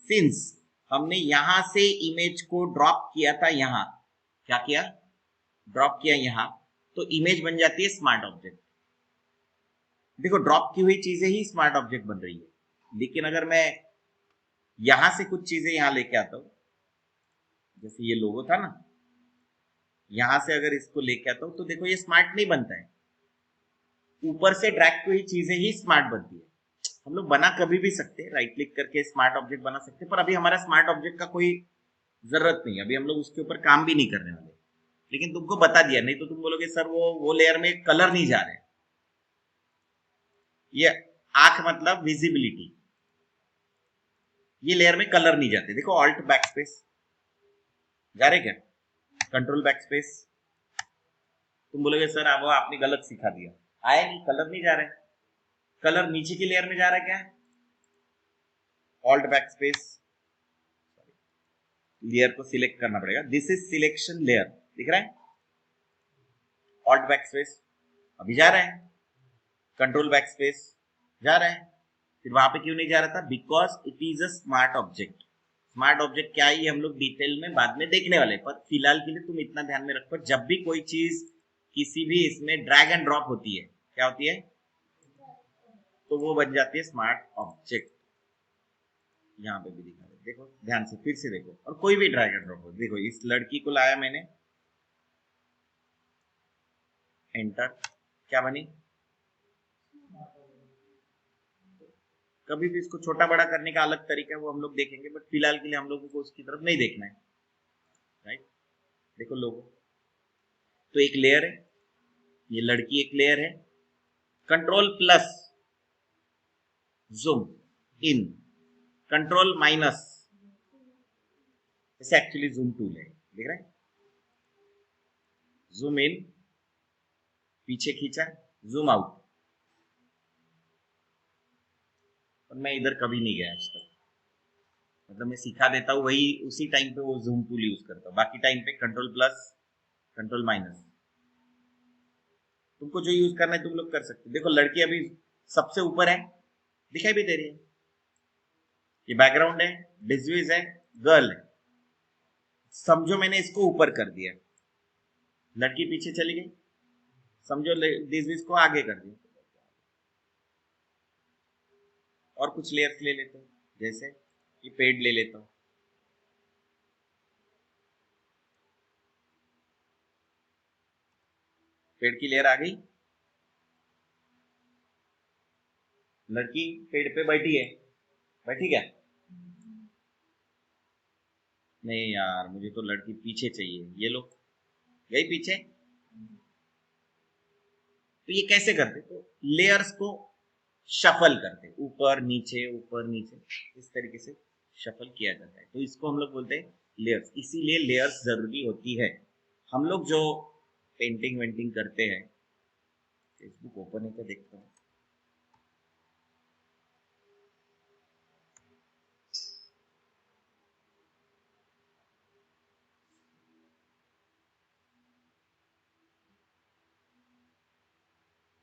सिंस हमने यहां से इमेज को ड्रॉप किया था, यहां क्या किया, ड्रॉप किया यहां, तो इमेज बन जाती है स्मार्ट ऑब्जेक्ट। देखो ड्रॉप की हुई चीजें ही स्मार्ट ऑब्जेक्ट बन रही है। लेकिन अगर मैं यहां से कुछ चीजें यहां लेके आता हूं, जैसे ये लोगो था ना, यहां से अगर इसको लेके आता हूं तो देखो ये स्मार्ट नहीं बनता है। ऊपर से ड्रैग की हुई चीजें ही स्मार्ट बनती है। हम लोग बना कभी भी सकते हैं, राइट क्लिक करके स्मार्ट ऑब्जेक्ट बना सकते हैं, पर अभी हमारा स्मार्ट ऑब्जेक्ट का कोई जरूरत नहीं है, अभी हम लोग उसके ऊपर काम भी नहीं करने वाले। लेकिन तुमको बता दिया, नहीं तो तुम बोलोगे सर वो लेयर में कलर नहीं जा रहे। ये आंख मतलब विजिबिलिटी, ये लेयर में कलर नहीं जाते। देखो ऑल्ट बैक स्पेस जा रहे क्या, कंट्रोल बैक स्पेस। तुम बोलोगे सर अब आपने गलत सिखा दिया, आया नहीं, कलर नहीं जा रहे। कलर नीचे की लेयर में जा रहा है क्या, ऑल्ट बैक स्पेस, लेयर को सिलेक्ट करना पड़ेगा। दिस इज सिलेक्शन लेयर, दिख रहा है, ऑल्ट बैक स्पेस अभी जा रहा है, कंट्रोल बैक स्पेस जा रहा है। फिर वहां पे क्यों नहीं जा रहा था, because it is a smart object. Smart object क्या है ये हम लोग डिटेल में बाद में देखने वाले, पर फिलहाल के लिए तुम इतना ध्यान में रखो, जब भी कोई चीज किसी भी इसमें ड्रैग एंड ड्रॉप होती है, क्या होती है, तो वो बन जाती है स्मार्ट ऑब्जेक्ट। यहाँ पे भी दिखा रहे, देखो ध्यान से फिर से देखो, और कोई भी ड्रैग एंड ड्रॉप हो, देखो इस लड़की को लाया मैंने, एंटर, क्या बनी, कभी भी इसको छोटा बड़ा करने का अलग तरीका है, वो हम लोग देखेंगे, बट फिलहाल के लिए हम लोगों को उसकी तरफ नहीं देखना है, राइट। देखो लोगो, तो एक लेयर है, ये लड़की एक लेयर है, control plus zoom in, control minus, इसे एक्चुअली जूम टूल है, देख रहे हैं, जूम इन, पीछे खींचा, जूम आउट। और मैं इधर कभी नहीं गया आज तक, मतलब मैं सिखा देता हूँ वही, उसी टाइम पे वो जूम टूल यूज करता हूँ, बाकी टाइम पे कंट्रोल प्लस, कंट्रोल माइनस। तुमको जो यूज करना है तुम लोग कर सकते हो। देखो लड़की अभी सबसे ऊपर है, दिखाई भी दे रही है, ये बैकग्राउंड है, डिजविज है, गर्ल है, समझो मैंने इसको ऊपर कर दिया, लड़की पीछे चली गई, समझो डिजविज को आगे कर दिया। और कुछ लेयर्स ले लेते हैं, जैसे ये पेड़ ले लेता हूं, पेड़ की लेयर आ गई, लड़की पेड़ पे बैठी है, बैठी क्या, नहीं यार मुझे तो लड़की पीछे चाहिए, ये लो गई पीछे। तो ये कैसे करते, तो लेयर्स को शफल करते, ऊपर नीचे इस तरीके से शफल किया जाता है, तो इसको हम लोग बोलते हैं लेयर्स। इसीलिए लेयर्स जरूरी होती है। हम लोग जो पेंटिंग वेंटिंग करते हैं, फेसबुक ओपन है क्या देखता हूँ,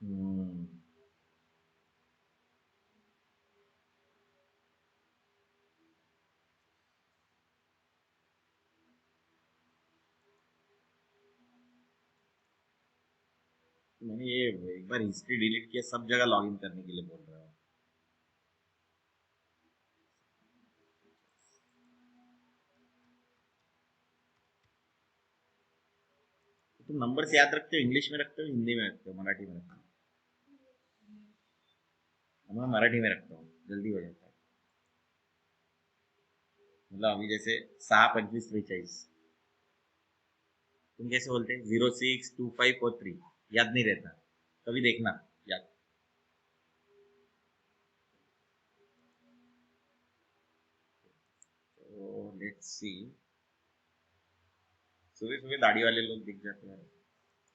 हम्म, मैंने ये एक बार हिस्ट्री डिलीट किया, सब जगह लॉगिन करने के लिए बोल रहा हूँ। तुम नंबर्स याद रखते हो, इंग्लिश में रखते हो, हिंदी में रखते हो, मराठी में रखते हो? मैं मराठी में रखता हूँ, जल्दी हो जाता है। मतलब अभी जैसे 6 25 43, तुम कैसे बोलते हैं? 062543, याद नहीं रहता, कभी देखना याद। तो लेट्स सी, सुबह सुबह दाढ़ी वाले लोग दिख जाते हैं,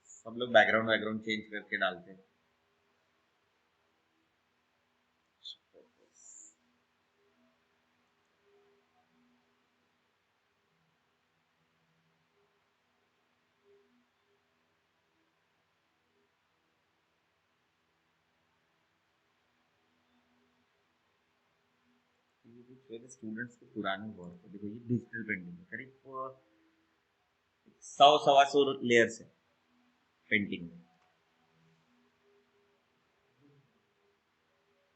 सब लोग बैकग्राउंड बैकग्राउंड चेंज करके डालते हैं। स्टूडेंट्स को पुरानी बहुत है। देखो ये डिजिटल पेंटिंग है, करीब 100 सवा 100 लेयर्स है पेंटिंग में।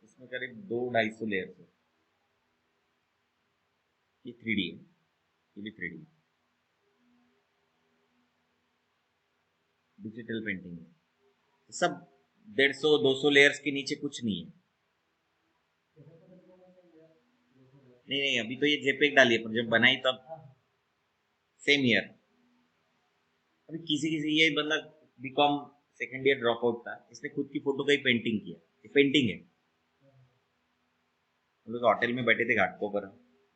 इसमें करीब 200 250 लेयर्स है। ये 3D है, ये भी 3D है, डिजिटल पेंटिंग है सब। 150 200 लेयर्स के नीचे कुछ नहीं है। नहीं नहीं, अभी तो ये जेपेग डाली है, पर जब बनाई तब सेम ईयर। अभी किसी किसी, ये बंदा BCom second year drop out था, इसने खुद की फोटो का ही पेंटिंग किया। ये पेंटिंग है। हम लोग होटल में बैठे थे घाटों पर,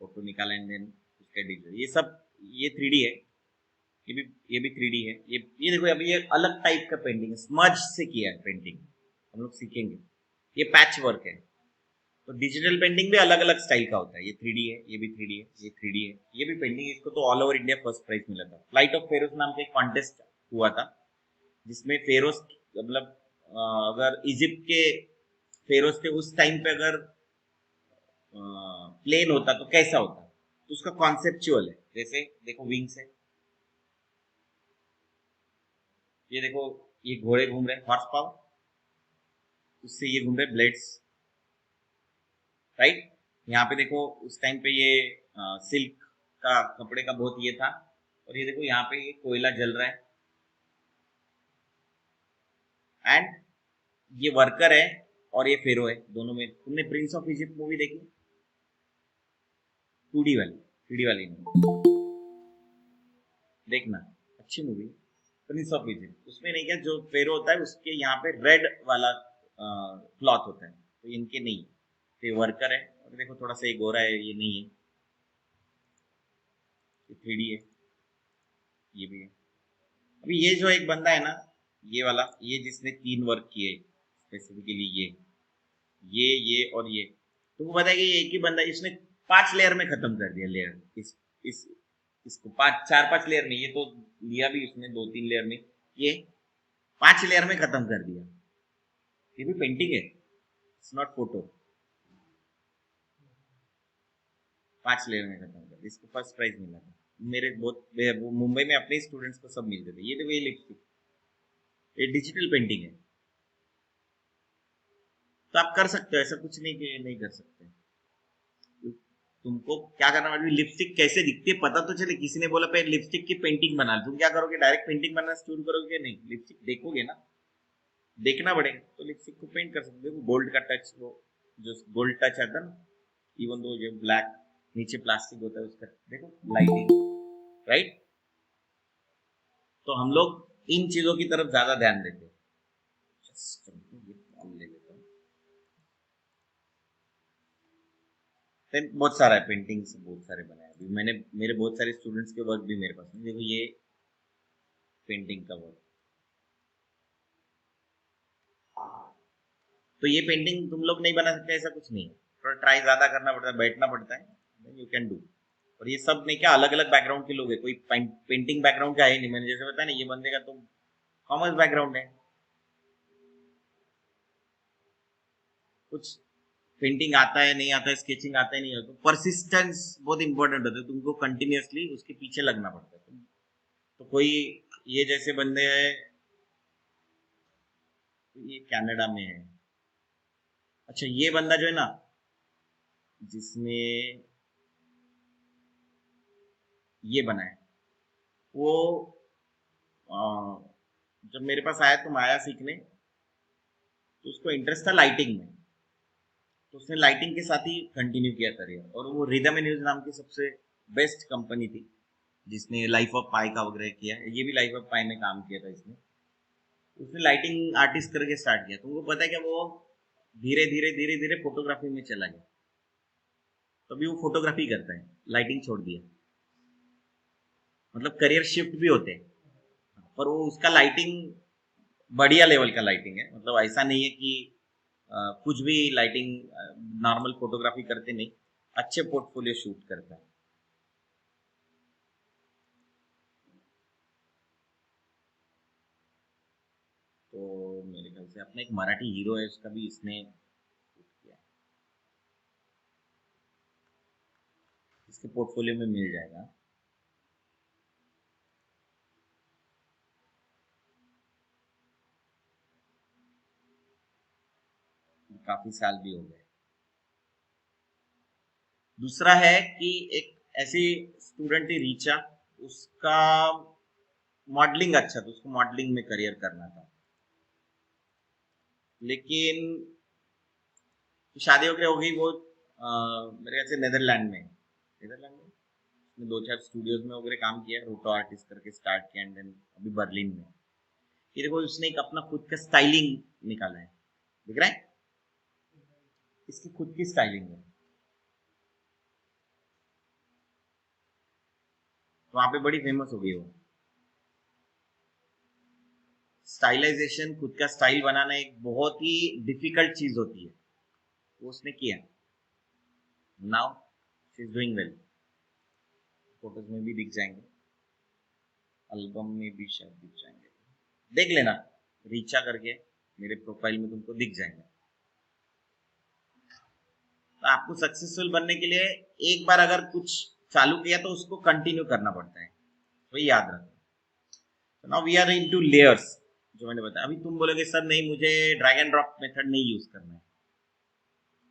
फोटो निकाला एंड देन उसका डिजिटल, ये सब। ये 3D है, ये भी 3D है। ये देखो, अभी ये अलग टाइप का पेंटिंग है, स्मज से किया है पेंटिंग, हम लोग सीखेंगे। ये पैच वर्क है। तो डिजिटल पेंटिंग भी अलग अलग स्टाइल का होता है। ये 3D है, ये भी 3D है, ये 3D है, ये भी पेंटिंग। इसको तो all over India first prize मिला था। फ्लाइट ऑफ फेरोस नाम का एक कॉन्टेस्ट हुआ था, जिसमें फेरोस, मतलब अगर इजिप्ट के फेरोस थे उस टाइम पे, अगर प्लेन होता तो कैसा होता, तो उसका कॉन्सेप्चुअल है। जैसे देखो विंग्स है, ये देखो, ये घोड़े घूम रहे हैं, हॉर्स पावर, उससे ये घूम रहे ब्लेड्स, राइट। यहाँ पे देखो उस टाइम पे ये सिल्क का कपड़े का बहुत ये था। और ये देखो यहाँ पे ये कोयला जल रहा है, एंड ये वर्कर है और ये फेरो है। दोनों में, तुमने प्रिंस ऑफ इजिप्ट मूवी देखी? 2D वाली, 3D वाली नहीं, देखना, अच्छी मूवी। प्रिंस ऑफ इजिप्ट, उसमें नहीं क्या, जो फेरो होता है उसके यहाँ पे रेड वाला क्लॉथ होता है, तो इनके नहीं। तो ये वर्कर है, और देखो थोड़ा सा ये गोरा है, ये नहीं है, ये 3D है, ये भी है। अभी ये जो एक बंदा है ना, ये वाला, ये जिसने 3 वर्क किए स्पेसिफिकली, ये और ये, तुमको पता है कि ये एक ही बंदा, इसने 5 लेयर में खत्म कर दिया लेयर। इस इसको 4 5 लेयर में, ये तो लिया भी इसने 2 3 लेयर में, ये 5 लेयर में खत्म कर दिया। ये भी पेंटिंग है, इट्स नॉट फोटो। 5 लेयर में खत्म कर दिया, इसको फर्स्ट प्राइज मिला था। मेरे बहुत, वो मुंबई में अपने स्टूडेंट्स को सब मिलते थे। ये देखो, ये लिपस्टिक, ये डिजिटल पेंटिंग है। तो आप कर सकते हो, ऐसा कुछ नहीं कि नहीं कर सकते। तुमको क्या करना है, लिपस्टिक कैसे दिखती है पता तो चले। किसी ने बोला पहले लिपस्टिक की पेंटिंग बना, तुम क्या करोगे, डायरेक्ट पेंटिंग बनाना शुरू करोगे? नहीं, लिपस्टिक देखोगे ना, देखना पड़ेगा। तो लिपस्टिक को पेंट कर सकते हो, गोल्ड का टच, वो जो गोल्ड टच आता है ना, इवन दो जो ब्लैक नीचे प्लास्टिक होता है उसका, देखो लाइटिंग, राइट। तो हम लोग इन चीजों की तरफ ज्यादा ध्यान देते हैं। Just ये बॉल ले लेता हूँ। Then बहुत सारा है, पेंटिंग से बहुत सारे बनाए अभी मैंने। मेरे बहुत सारे स्टूडेंट्स के वर्क भी मेरे पास है। देखो ये पेंटिंग का वर्क, तो ये पेंटिंग तुम लोग नहीं बना सकते, ऐसा कुछ नहीं है। थोड़ा ट्राई ज्यादा करना पड़ता है, बैठना पड़ता है, यू कैन डू। और ये सब नहीं क्या, अलग अलग बैकग्राउंड के लोग है, कोई पेंटिंग बैकग्राउंड का है नहीं। मैंने जैसे बताया ना, ये बंदे का तो कॉमर्स बैकग्राउंड है। कुछ पेंटिंग आता है नहीं आता है, स्केचिंग आता है नहीं आता, तो परसिस्टेंस बहुत इंपॉर्टेंट होता है। तुमको कंटिन्यूअसली उसके पीछे लगना पड़ता है। तो कोई, ये जैसे बंदे हैं, ये कनाडा में है। अच्छा, ये बंदा जो है ना, जिसने ये बनाया, वो अ, जब मेरे पास आया तो आया सीखने, तो उसको इंटरेस्ट था लाइटिंग में, तो उसने लाइटिंग के साथ ही कंटिन्यू किया करियर। और वो रिदम न्यूज नाम की सबसे बेस्ट कंपनी थी जिसने लाइफ ऑफ पाई का वगैरह किया, ये भी लाइफ ऑफ पाई में काम किया था इसने। उसने लाइटिंग आर्टिस्ट करके स्टार्ट किया। तुमको पता है क्या, वो धीरे धीरे धीरे धीरे फोटोग्राफी में चला गया। तो अभी वो फोटोग्राफी करता है, लाइटिंग छोड़ दिया। मतलब करियर शिफ्ट भी होते हैं, पर वो उसका लाइटिंग बढ़िया लेवल का लाइटिंग है। मतलब ऐसा नहीं है कि कुछ भी लाइटिंग, नॉर्मल फोटोग्राफी करते नहीं, अच्छे पोर्टफोलियो शूट करता है। तो मेरे ख्याल से अपना एक मराठी हीरो है, उसका भी इसने शूट किया है, इसके पोर्टफोलियो में मिल जाएगा। काफी साल भी हो गए। दूसरा है कि एक ऐसी स्टूडेंट थी रीचा, उसका मॉडलिंग अच्छा था, उसको मॉडलिंग में करियर करना था, लेकिन शादी वगैरह हो गई। वो मेरे ख्याल से नेदरलैंड में, उसने 2-4 स्टूडियोज में वगैरह काम किया, रोटो आर्टिस्ट करके स्टार्ट किया, एंड देन अभी बर्लिन में। ये देखो, उसने एक अपना खुद का स्टाइलिंग निकाला है, दिख रहा है, इसकी खुद की स्टाइलिंग है। तो वहां पे बड़ी फेमस हो गई वो। स्टाइलाइजेशन, खुद का स्टाइल बनाना एक बहुत ही डिफिकल्ट चीज होती है, वो उसने किया। Now she is doing well, photos में भी दिख जाएंगे, एल्बम में भी शायद दिख जाएंगे, देख लेना, रीचा करके मेरे प्रोफाइल में तुमको दिख जाएंगे। तो आपको सक्सेसफुल बनने के लिए एक बार अगर कुछ चालू किया तो उसको कंटिन्यू करना पड़ता है, वही याद रखो। Now we are into layers, जो मैंने बताया। अभी तुम बोलोगे सर नहीं, मुझे ड्रैग एंड ड्रॉप मेथड नहीं यूज करना है,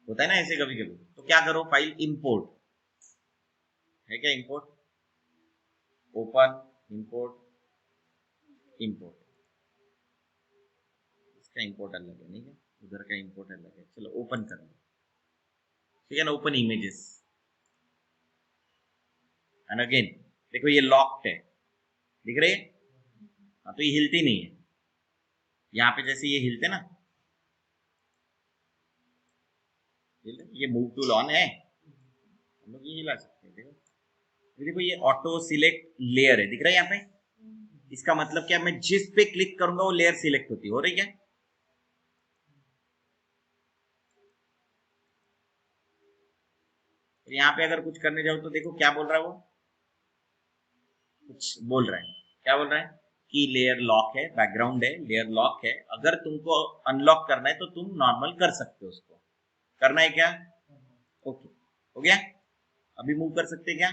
होता है ना ऐसे कभी कभी। तो क्या करो, फाइल इंपोर्ट है क्या, इंपोर्ट, ओपन, इंपोर्ट, इंपोर्ट। इसका इंपोर्ट अलग है, नहीं है, उधर का इंपोर्ट अलग है। चलो ओपन कर लो, ठीक है ना, ओपन इमेजेस, एंड अगेन देखो ये लॉक्ड है, दिख रही है। हाँ, तो ये हिलती नहीं है, यहाँ पे जैसे ये हिलते ना, ये मूव टूल ऑन है, हम लोग ये हिला सकते हैं। देखो, देखो ये ऑटो सिलेक्ट लेयर है, दिख रहा है यहाँ पे। इसका मतलब क्या, मैं जिस पे क्लिक करूंगा वो लेयर सिलेक्ट होती हो रही है। यहाँ पे अगर कुछ करने जाओ तो देखो क्या बोल रहा है वो, कुछ बोल रहा है, क्या बोल रहा है कि लेयर लॉक है, बैकग्राउंड है, लेयर लॉक है, अगर तुमको अनलॉक करना है तो तुम नॉर्मल कर सकते हो। उसको करना है क्या, ओके, हो गया। अभी मूव कर सकते हैं क्या,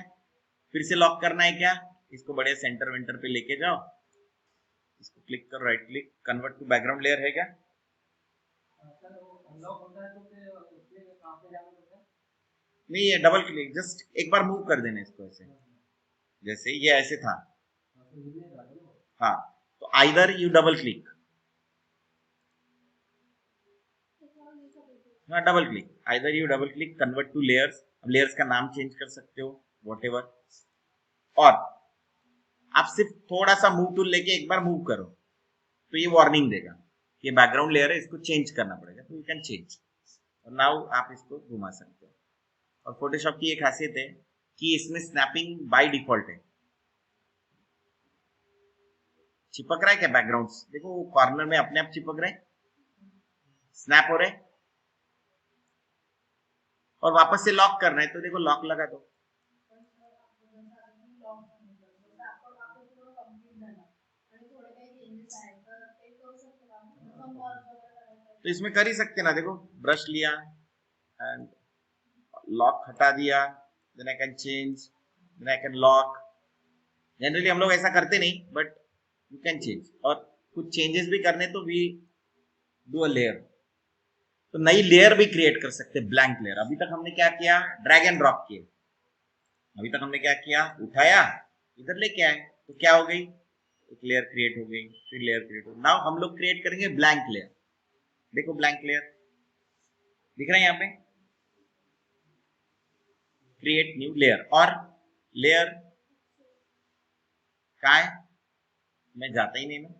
फिर से लॉक करना है क्या, इसको बड़े सेंटर वेंटर पे लेके जाओ, इसको क्लिक करो, right click, convert to background layer है क्या। नहीं, ये डबल क्लिक, जस्ट एक बार मूव कर देना इसको ऐसे, जैसे ये ऐसे था। हाँ, तो आइदर यू डबल क्लिक, हाँ double click, either U double click convert two layers. अब लेयर्स का नाम चेंज कर सकते हो, व्हाटएवर। और आप सिर्फ थोड़ा सा मूव टूल लेके एक बार मूव करो तो ये वार्निंग देगा, ये बैकग्राउंड लेयर है, इसको चेंज करना पड़ेगा, तो यू कैन चेंज। और नाउ आप इसको घुमा सकते हो। और फोटोशॉप की एक खासियत है कि इसमें स्नैपिंग बाय डिफॉल्ट है। चिपक रहा है क्या बैकग्राउंड, देखो वो कॉर्नर में अपने आप चिपक रहे, स्नैप हो रहे। और वापस से लॉक करना है तो देखो लॉक लगा दो। तो इसमें कर ही सकते ना, देखो ब्रश लिया एंड लॉक हटा दिया, then I can change, then I can lock. Generally हम लोग ऐसा करते नहीं, बट यू कैन चेंज। और कुछ चेंजेस भी करने तो भी डू अ लेयर। तो नई लेयर भी क्रिएट कर सकते हैं, ब्लैंक लेयर। अभी तक हमने क्या किया, ड्रैग एंड ड्रॉप किए। अभी तक हमने क्या किया, उठाया इधर लेके आए, तो क्या हो गई, एक लेयर क्रिएट हो गई, फिर लेयर क्रिएट हो गई। नाउ हम लोग क्रिएट करेंगे ब्लैंक लेयर। देखो ब्लैंक लेयर दिख रहा है यहाँ पे, क्रिएट न्यू लेयर। और लेयर कहाँ है, मैं जाता ही नहीं मैं।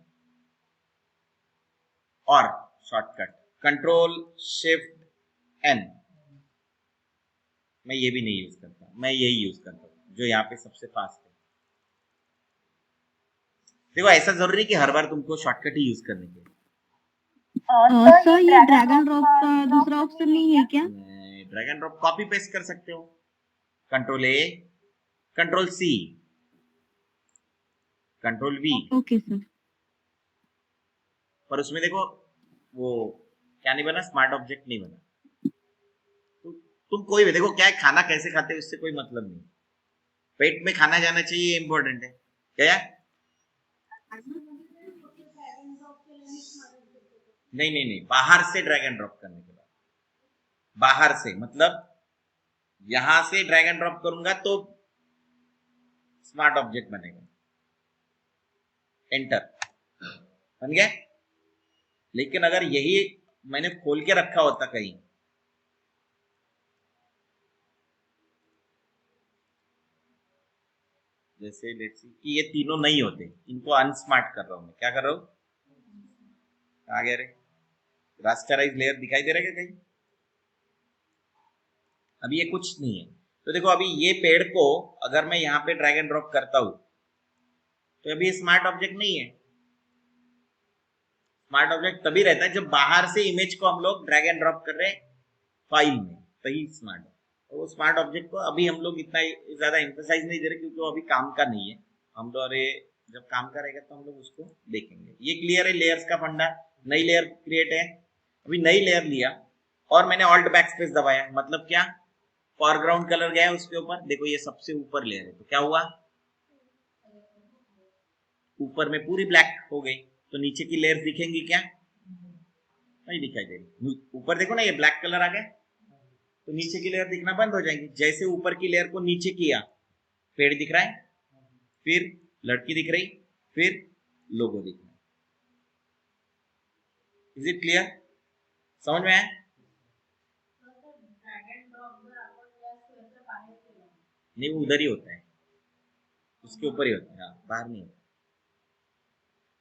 और शॉर्टकट कंट्रोल शिफ्ट एन, मैं ये भी नहीं यूज करता, मैं यही यूज करता हूँ जो यहाँ पे सबसे फास्ट है। देखो ऐसा जरूरी कि हर बार तुमको शॉर्टकट ही यूज करने के। सर ये ड्रैग एंड ड्रॉप का दूसरा ऑप्शन नहीं है क्या? Drag and drop copy paste कर सकते हो, control A, control C, control V. Okay sir. पर उसमें देखो वो क्या नहीं बना, स्मार्ट ऑब्जेक्ट नहीं बना। तो तुम कोई भी देखो, क्या है, खाना कैसे खाते हो इससे कोई मतलब नहीं, पेट में खाना जाना चाहिए, इंपॉर्टेंट है क्या। नहीं नहीं नहीं, बाहर से ड्रैग एंड ड्रॉप करने के बाद, बाहर से मतलब यहां से ड्रैग एंड ड्रॉप करूंगा तो स्मार्ट ऑब्जेक्ट बनेगा, एंटर बन गया। लेकिन अगर यही मैंने खोल के रखा होता कहीं, जैसे लेट्स सी कि ये तीनों नहीं होते, इनको अनस्मार्ट कर रहा हूं मैं, क्या कर रहा हूं, कहां गया रे, रास्टराइज लेयर दिखाई दे रहा है क्या कहीं, अभी ये कुछ नहीं है। तो देखो अभी ये पेड़ को अगर मैं यहाँ पे ड्रैग एंड ड्रॉप करता हूं तो अभी स्मार्ट ऑब्जेक्ट नहीं है। स्मार्ट ऑब्जेक्ट तभी रहता है जब बाहर से इमेज को हम लोग ड्रैग एंड ड्रॉप कर रहे हैं फाइल में, तभी स्मार्ट है। तो वो स्मार्ट ऑब्जेक्ट को अभी हम लोग इतना ज्यादा एम्फसाइज नहीं दे रहे क्योंकि वो अभी काम का नहीं है। हम लोग अरे जब काम का रहेगा तो हम लोग उसको देखेंगे। ये क्लियर है लेयर्स का फंडा। नई लेयर क्रिएट है, अभी नई लेयर लिया और मैंने ऑल्ट बैक स्पेस दबाया, मतलब क्या, फॉरग्राउंड कलर गया उसके ऊपर, देखो ये सबसे ऊपर लेयर है तो क्या हुआ, ऊपर में पूरी ब्लैक हो गई। तो नीचे की लेयर दिखेंगी क्या, नहीं दिखाई दे रही। ऊपर देखो ना ये ब्लैक कलर आ गया, तो नीचे की लेयर दिखना बंद हो जाएंगी। जैसे ऊपर की लेयर को नीचे किया, पेड़ दिख रहा है, फिर लड़की दिख रही, फिर लोगो दिख रहा है। इज इट क्लियर, समझ में आया? नहीं वो उधर ही होता है, उसके ऊपर ही होता है, हाँ, बाहर नहीं होता।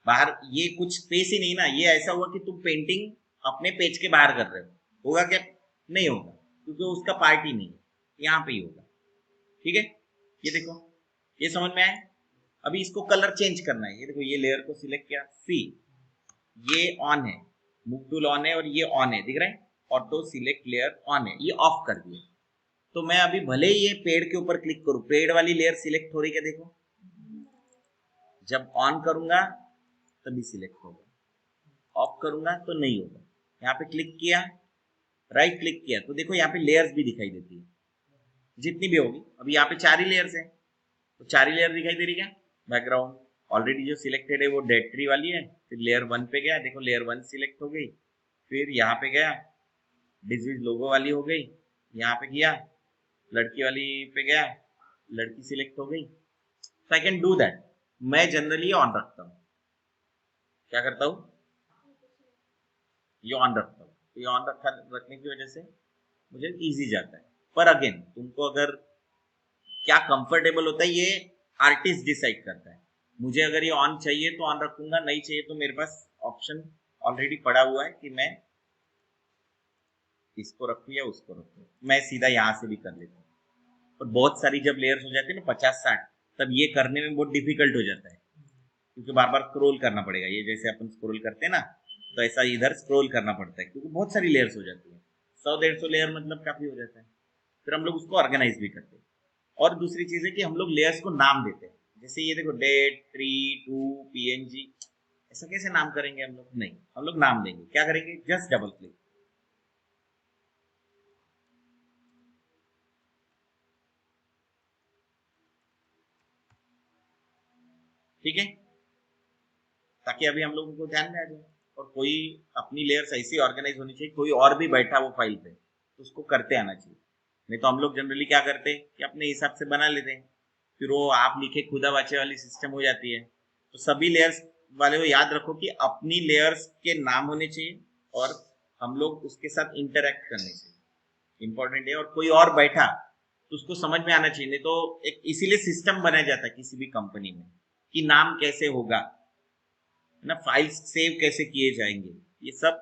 बाहर ये कुछ स्पेस ही नहीं ना, ये ऐसा हुआ कि तुम पेंटिंग अपने पेज के बाहर कर रहे हो, होगा क्या, नहीं होगा, क्योंकि उसका पार्ट ही नहीं है, यहाँ पे ही होगा। ठीक है, ये देखो, ये समझ में आया। अभी इसको कलर चेंज करना है, ये देखो ये लेयर को सिलेक्ट किया, सी ये ऑन है, मूव टूल ऑन है और ये ऑन है, दिख रहा है, ऑटो सिलेक्ट लेयर ऑन है, ये ऑफ कर दिया। तो मैं अभी भले ही ये पेड़ के ऊपर क्लिक करूं, पेड़ वाली लेयर सिलेक्ट हो रही है, देखो जब ऑन करूंगा तभी सिलेक्ट होगा, ऑफ करूंगा तो नहीं होगा। यहाँ पे क्लिक किया, राइट क्लिक किया, तो देखो यहाँ पे लेयर्स भी दिखाई देती है जितनी भी होगी। अभी यहाँ पे 4 ही लेयर्स है, तो 4 ही लेयर दिखाई दे रही क्या, बैकग्राउंड ऑलरेडी जो सिलेक्टेड है वो डेड ट्री वाली है। फिर लेयर 1 पे गया, देखो लेयर 1 सिलेक्ट हो गई, फिर यहाँ पे गया डिजीज लोगो वाली हो गई, यहाँ पे गया लड़की वाली पे गया, लड़की सिलेक्ट हो गई। तो आई कैन डू दैट। मैं जनरली ऑन रखता हूँ, क्या करता हूँ, ये ऑन रखता हूँ। तो ये ऑन रखने की वजह से मुझे इजी जाता है। पर अगेन तुमको अगर क्या कंफर्टेबल होता है ये आर्टिस्ट डिसाइड करता है। मुझे अगर ये ऑन चाहिए तो ऑन रखूंगा, नहीं चाहिए तो मेरे पास ऑप्शन ऑलरेडी पड़ा हुआ है कि मैं इसको रखूं या उसको रखूं। मैं सीधा यहाँ से भी कर लेता हूँ। और बहुत सारी जब लेयर्स हो जाती है ना 50-60, तब ये करने में बहुत डिफिकल्ट हो जाता है क्योंकि बार बार स्क्रॉल करना पड़ेगा। ये जैसे अपन स्क्रॉल करते हैं ना, तो ऐसा इधर स्क्रॉल करना पड़ता है क्योंकि बहुत सारी लेयर्स हो जाती है। 100-150 लेयर मतलब काफी हो जाता है। फिर हम लोग उसको ऑर्गेनाइज भी करते हैं। और दूसरी चीज है कि हम लोग लेयर्स को नाम देते हैं। जैसे ये देखो डेट, ट्री, टू, पीएनजी, ऐसा कैसे नाम करेंगे हम लोग, नहीं, हम लोग नाम देंगे। क्या करेंगे, जस्ट डबल क्लिक, ठीक है, ताकि अभी हम लोगों को ध्यान में आ जाए। और कोई अपनी लेयर्स ऐसी ऑर्गेनाइज होनी चाहिए, कोई और भी बैठा वो फाइल पे तो उसको करते आना चाहिए। नहीं तो हम लोग जनरली क्या करते हैं कि अपने हिसाब से बना लेते हैं, फिर वो आप लिखे खुदा बाचे वाली सिस्टम हो जाती है। तो सभी लेयर्स वाले को याद रखो कि अपनी लेयर्स के नाम होने चाहिए और हम लोग उसके साथ इंटरेक्ट करने चाहिए, इंपॉर्टेंट है। और कोई और बैठा तो उसको समझ में आना चाहिए। नहीं तो एक इसीलिए सिस्टम बनाया जाता है किसी भी कंपनी में कि नाम कैसे होगा ना, फाइल्स सेव कैसे किए जाएंगे, ये सब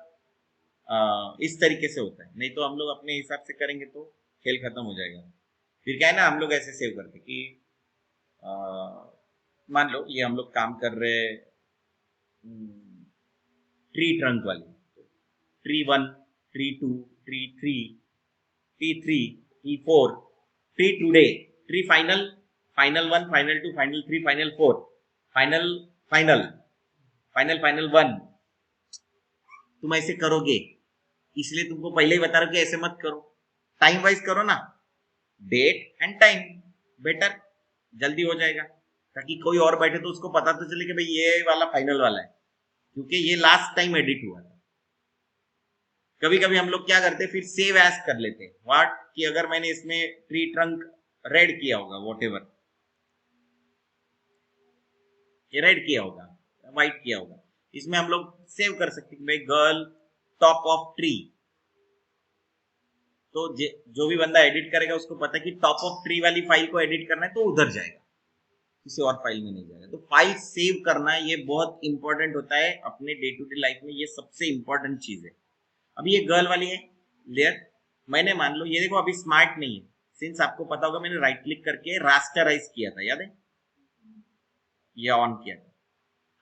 इस तरीके से होता है। नहीं तो हम लोग अपने हिसाब से करेंगे तो खेल खत्म हो जाएगा। फिर क्या है ना, हम लोग ऐसे सेव करते कि मान लो ये हम लोग काम कर रहे ट्री ट्रंक वाली, tree 1, tree 2, tree 3, tree 3, tree 4, tree today, tree final, final 1, final 2, final 3, final 4, final final, final final 1। तुम ऐसे करोगे, इसलिए तुमको पहले ही बता रहा हूं कि ऐसे मत करो, टाइम वाइज करो ना, डेट एंड टाइम, बेटर, जल्दी हो जाएगा। ताकि कोई और बैठे तो उसको पता तो चले कि भाई ये वाला फाइनल वाला है, क्योंकि ये लास्ट टाइम एडिट हुआ था। कभी कभी हम लोग क्या करते फिर सेव एज कर लेते, व्हाट कि अगर मैंने इसमें ट्री ट्रंक रेड किया होगा, वॉटेवर ये रेड किया होगा, व्हाइट किया होगा, इसमें हम लोग सेव कर सकते हैं भाई गर्ल टॉप ऑफ ट्री। तो जो भी बंदा एडिट करेगा उसको पता है कि टॉप ऑफ ट्री वाली फाइल को एडिट करना है तो उधर जाएगा, किसी और फाइल में नहीं जाएगा। तो फाइल सेव करना ये बहुत इंपॉर्टेंट होता है अपने डे टू डे लाइफ में, ये सबसे इंपॉर्टेंट चीज है। अभी ये गर्ल वाली है लेयर, मैंने मान लो ये देखो अभी स्मार्ट नहीं है, सिंस आपको पता होगा मैंने राइट क्लिक करके रास्टराइज किया था, याद है, ये ऑन किया था।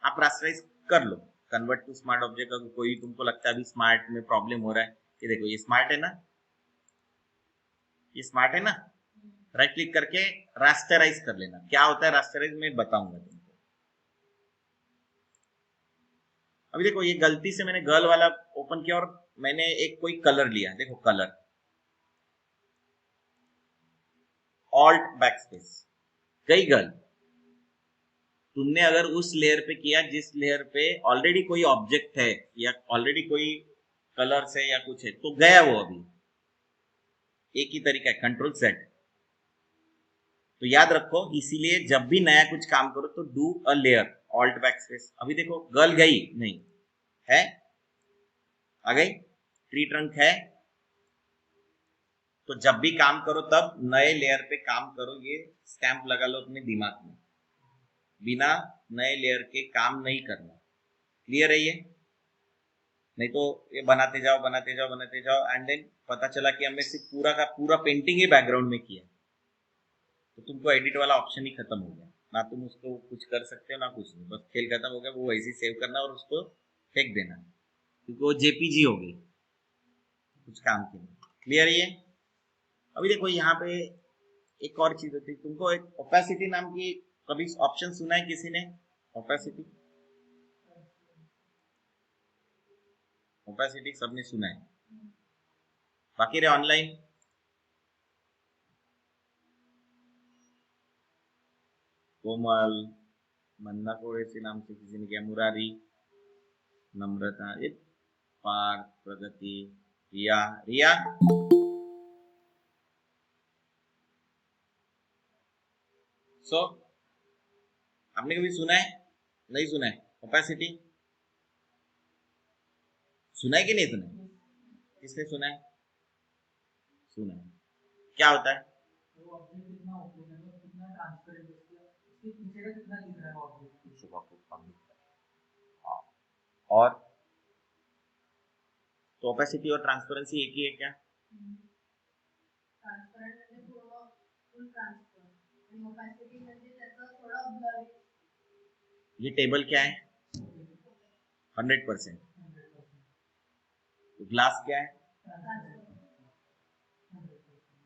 आप रास्टराइज कर लो, कन्वर्ट टू स्मार्ट ऑब्जेक्ट। अगर कोई तुमको लगता है अभी स्मार्ट में प्रॉब्लम हो रहा है, ये देखो ये स्मार्ट है ना, ये स्मार्ट है ना, राइट क्लिक करके रास्टराइज कर लेना। क्या होता है रास्टराइज मैं बताऊंगा तुमको। अभी देखो ये गलती से मैंने गर्ल वाला ओपन किया और मैंने एक कोई कलर लिया, देखो कलर, ऑल्ट बैकस्पेस, गई गर्ल। तुमने अगर उस लेयर पे किया जिस लेयर पे ऑलरेडी कोई ऑब्जेक्ट है या ऑलरेडी कोई कलर्स है या कुछ है, तो गया वो। अभी एक ही तरीका है, कंट्रोल सेट। तो याद रखो, इसीलिए जब भी नया कुछ काम करो तो do a layer, alt backspace. अभी देखो गर्ल गई नहीं है, आ गई, ट्री ट्रंक है। तो जब भी काम करो तब नए लेयर पे काम करो, ये स्टैंप लगा लो अपने दिमाग में, बिना नए लेयर के काम नहीं करना। क्लियर है ये? नहीं तो ये बनाते जाओ बनाते जाओ बनाते जाओ एंड देन पता चला कि हमने सिर्फ पूरा का पूरा पेंटिंग ही बैकग्राउंड में किया, तो तुमको एडिट वाला ऑप्शन ही खत्म हो गया। ना तुम उसको कुछ कर सकते हो ना कुछ नहीं, बस खेल खत्म हो गया। वो वैसे ही सेव करना और उसको फेंक देना, क्योंकि वो जेपीजी हो गई, कुछ काम की नहीं। क्लियर ये? अभी देखो यहाँ पे एक और चीज होती है, तुमको एक ओपेसिटी नाम की कभी ऑप्शन सुना है किसी ने? ओपेसिटी, ओपेसिटी सबने सुना है, बाकी रे ऑनलाइन कोमल, मन्ना कोड़ेसी नाम से किसी ने किया, मुरारी, नम्रता, ये पार्थ, प्रगति, रिया, रिया सो आपने कभी सुना है? नहीं सुना है ओपेसिटी? सुना है कि नहीं सुना है? किसने सुना है? सुना है। क्या होता है? हाँ। और तो ओपेसिटी और ट्रांसपेरेंसी एक ही है क्या? ये टेबल क्या है? 100%। तो ग्लास क्या है?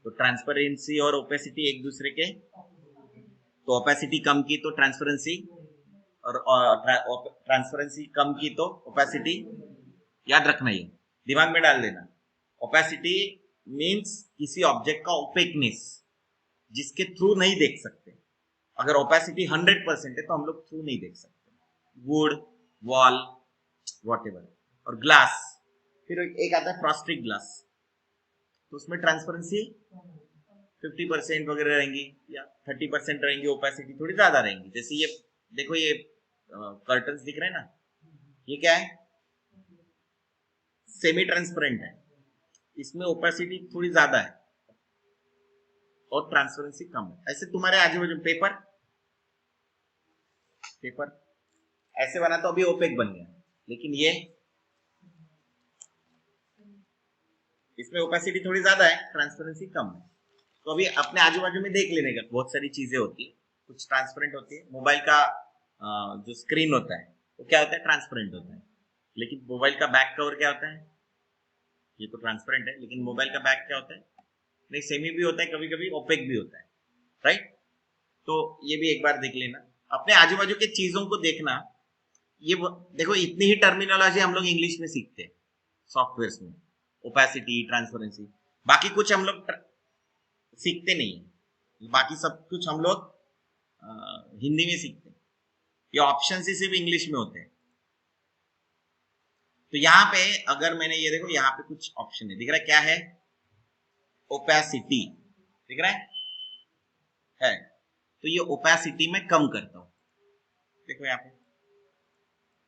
तो ट्रांसपेरेंसी और ओपेसिटी एक दूसरे के, तो ओपेसिटी कम की तो ट्रांसपेरेंसी, और ट्रांसपेरेंसी कम की तो ओपेसिटी। याद रखना, ये दिमाग में डाल देना। ओपेसिटी मींस किसी ऑब्जेक्ट का ओपेकनेस, जिसके थ्रू नहीं देख सकते। अगर ओपेसिटी 100% है तो हम लोग थ्रू नहीं देख सकते। वुड, वॉल, वॉट एवर, और ग्लास, फिर एक आता है फ्रॉस्टेड ग्लास, तो उसमें ट्रांसपेरेंसी 50% वगैरह रहेंगी या 30% रहेंगी, ओपेसिटी थोड़ी ज्यादा रहेंगी। जैसे ये देखो, ये कर्टन्स दिख रहे हैं ना, ये क्या है, सेमी ट्रांसपेरेंट है, इसमें ओपेसिटी थोड़ी ज्यादा है और ट्रांसपेरेंसी कम है। ऐसे तुम्हारे आजू बाजू पेपर पेपर ऐसे बना तो अभी ओपेक बन गया, लेकिन ये इसमें ओपेसिटी थोड़ी ज्यादा है, ट्रांसपेरेंसी कम है। तो अभी अपने आजू बाजू में देख लेने का, बहुत सारी चीजें होती है, कुछ ट्रांसपेरेंट होती है। मोबाइल का जो स्क्रीन होता है वो क्या होता है, ट्रांसपेरेंट होता है, लेकिन मोबाइल का बैक कवर क्या होता है, ये तो ट्रांसपेरेंट है, लेकिन मोबाइल का बैक क्या होता है, नहीं सेमी भी होता है, कभी कभी ओपेक भी होता है, राइट। तो ये भी एक बार देख लेना, अपने आजू बाजू के चीजों को देखना। देखो इतनी ही टर्मिनोलॉजी हम लोग इंग्लिश में सीखते हैं सॉफ्टवेयर में, ओपेसिटी, ट्रांसपेरेंसी, बाकी कुछ हम लोग सीखते नहीं है, बाकी सब कुछ हम लोग हिंदी में सीखते हैं, ये ऑप्शन ही सिर्फ इंग्लिश में होते हैं। तो यहाँ पे अगर मैंने ये देखो, यहाँ पे कुछ ऑप्शन है, दिख रहा है क्या है, ओपेसिटी दिख रहा है, तो ये ओपेसिटी में कम करता हूं। देखो यहाँ पे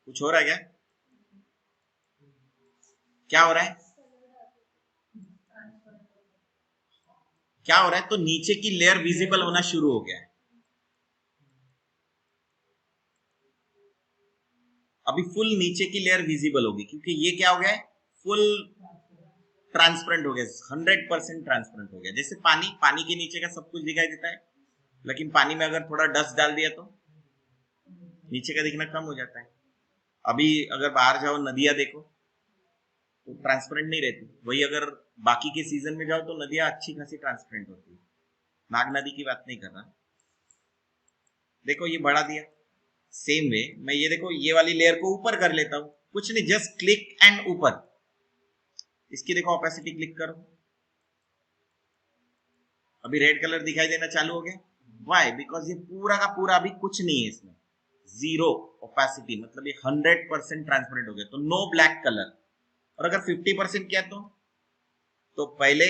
कुछ हो रहा है क्या हो रहा है, क्या हो रहा है, तो नीचे की लेयर विजिबल होना शुरू हो गया है। अभी फुल नीचे की लेयर विजिबल होगी, क्योंकि ये क्या हो गया है, फुल ट्रांसपेरेंट हो गया, 100% ट्रांसपेरेंट हो गया। जैसे पानी के नीचे का सब कुछ दिखाई देता है, लेकिन पानी में अगर थोड़ा डस्ट डाल दिया तो नीचे का दिखना कम हो जाता है। अभी अगर बाहर जाओ, नदियां देखो तो ट्रांसपेरेंट नहीं रहती, वही अगर बाकी के सीजन में जाओ तो नदियां अच्छी खासी ट्रांसपेरेंट होती है। नाग नदी की बात नहीं कर रहा, देखो ये बढ़ा दिया। सेम वे मैं ये देखो, ये वाली लेयर को ऊपर कर लेता हूं, कुछ नहीं, जस्ट क्लिक एंड ऊपर, इसकी देखो ओपेसिटी क्लिक करो, अभी रेड कलर दिखाई देना चालू हो गया। वाई, बिकॉज ये पूरा का पूरा अभी कुछ नहीं है इसमें, जीरो ओपेसिटी, मतलब ये 100% ट्रांसपेरेंट हो गया, तो नो ब्लैक कलर। और अगर 50% किया तो पहले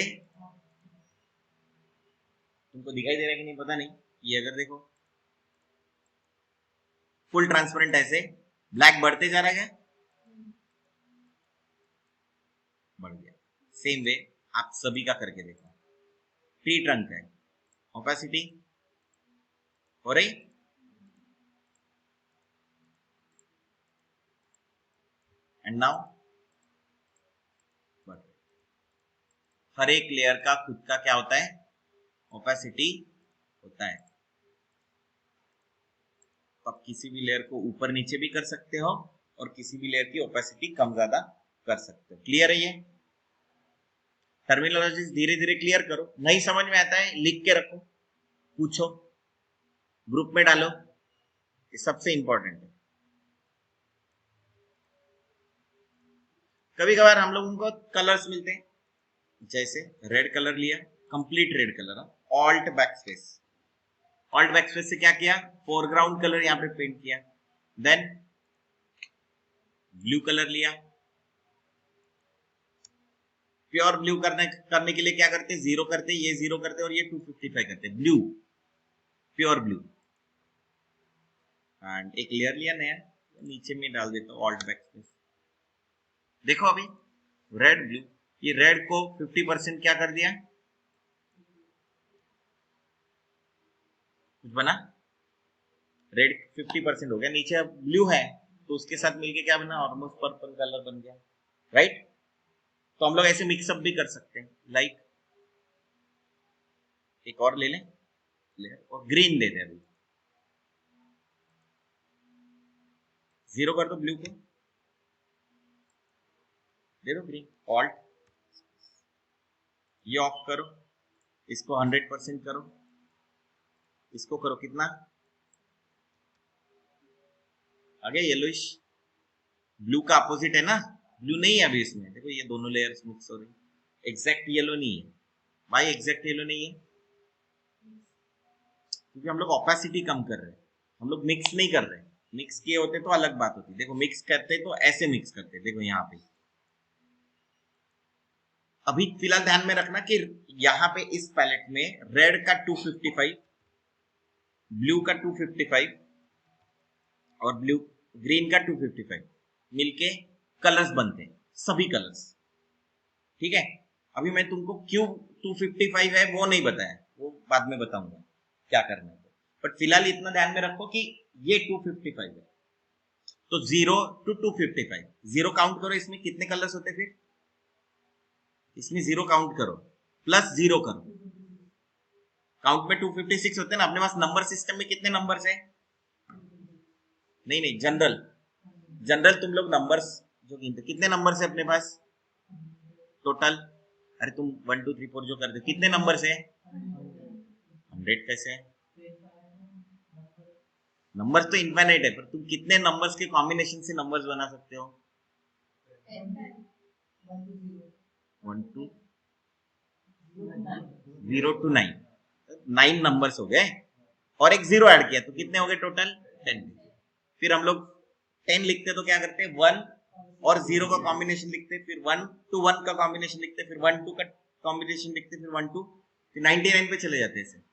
तुमको दिखाई दे रहा है कि नहीं पता नहीं, ये अगर देखो फुल ट्रांसपेरेंट, ऐसे ब्लैक बढ़ते जा रहा है, बढ़ गया। सेम वे आप सभी का करके देखो, ट्री ट्रंक है, ओपेसिटी हो रही, एंड नाउ बढ़ रही। हर एक लेयर का खुद का क्या होता है, ओपेसिटी होता है। तो आप किसी भी लेयर को ऊपर नीचे भी कर सकते हो और किसी भी लेयर की ओपेसिटी कम ज्यादा कर सकते हो। क्लियर है ये टर्मिनोलॉजी? धीरे धीरे क्लियर करो, नहीं समझ में आता है लिख के रखो, पूछो, ग्रुप में डालो, ये सबसे इंपॉर्टेंट है। कभी कभार हम लोगों को कलर्स मिलते हैं, जैसे रेड कलर लिया, complete red colour, alt backspace, alt backspace से क्या किया, फोरग्राउंड कलर यहां पे पेंट किया, देन ब्लू कलर लिया, प्योर ब्लू करने के लिए क्या करते, जीरो करते, ये जीरो करते और ये 255 करते, ब्लू, प्योर ब्लू। एंड एक लेयर लिया नया, नीचे में डाल देता हूं ऑल्ट बैकस्पेस। देखो अभी रेड ब्लू, ये रेड को 50% क्या कर दिया, कुछ बना, रेड 50% हो गया, नीचे अब ब्लू है तो उसके साथ मिलके क्या बना, ऑलमोस्ट पर्पल कलर बन गया, राइट। तो हम लोग ऐसे मिक्सअप भी कर सकते हैं, लाइक एक और ले लें और ग्रीन दे दें, अभी जीरो कर दो, ब्लू को दे दो ग्रीन, ऑल्ट, ये ऑफ करो, इसको 100% करो, इसको करो कितना, आगे येलोइश, ब्लू का अपोजिट है ना, ब्लू नहीं है अभी इसमें, देखो ये दोनों लेयर्स मिक्स हो रही, एग्जैक्ट येलो नहीं है भाई, एग्जैक्ट येलो नहीं है, क्योंकि हम लोग ओपेसिटी कम कर रहे हैं, हम लोग मिक्स नहीं कर रहे हैं। मिक्स किए होते तो अलग बात होती। देखो मिक्स करते तो ऐसे मिक्स करते, देखो यहाँ पे। अभी फिलहाल ध्यान में रखना कि यहाँ पे इस पैलेट में रेड का 255, ब्लू का 255 और ब्लू ग्रीन का 255 मिलके कलर्स बनते हैं, सभी कलर्स। ठीक है, अभी मैं तुमको क्यों 255 है वो नहीं बताया, वो बाद में बताऊंगा क्या करना है। बट फिलहाल इतना ध्यान में रखो कि ये 255 है। तो 0 to 255, 0 काउंट करो, इसमें कितने कलर्स होते फिर? इसमें 0 काउंट करो, प्लस 0 करो, काउंट में 256 होते हैं ना। अपने पास नंबर सिस्टम में कितने नंबर्स है? नहीं नहीं, जनरल जनरल तुम लोग नंबर्स जो गिनते, कितने नंबर्स है अपने पास टोटल? अरे तुम 1 2 3 4 जो करते कितने नंबर्स है? 100 कैसे है? नंबर्स तो इनफाइनाइट है, पर तुम कितने नंबर्स के कॉम्बिनेशन से नंबर्स बना सकते हो? 1 टू 0 to 9, 9 नंबर्स हो गए और एक 0 ऐड किया तो कितने हो गए टोटल? 10। फिर हम लोग 10 लिखते तो क्या करते? 1 और 0 का कॉम्बिनेशन लिखते, फिर 1 to 1 का कॉम्बिनेशन लिखते, फिर 1 2 का कॉम्बिनेशन लिखते, फिर 1 2, फिर 99 पे चले जाते हैं।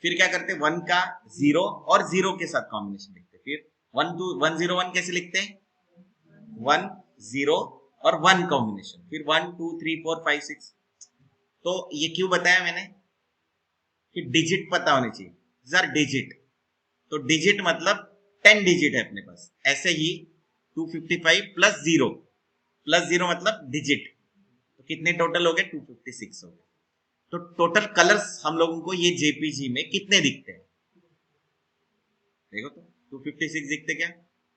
फिर क्या करते? 1 का 0 और 0 के साथ कॉम्बिनेशन लिखते, फिर 1 2 1 0 1 कैसे लिखते हैं? 1 0 और 1 कॉम्बिनेशन, फिर 1 2 3 4 5 6। तो ये क्यों बताया मैंने कि डिजिट पता होने चाहिए। सर डिजिट, तो डिजिट मतलब 10 डिजिट है अपने पास। ऐसे ही 255 प्लस 0 मतलब डिजिट, तो कितने टोटल हो गए? 256 हो गए। तो टोटल कलर्स हम लोगों को ये जेपीजी में कितने दिखते हैं? देखो तो 256 दिखते क्या?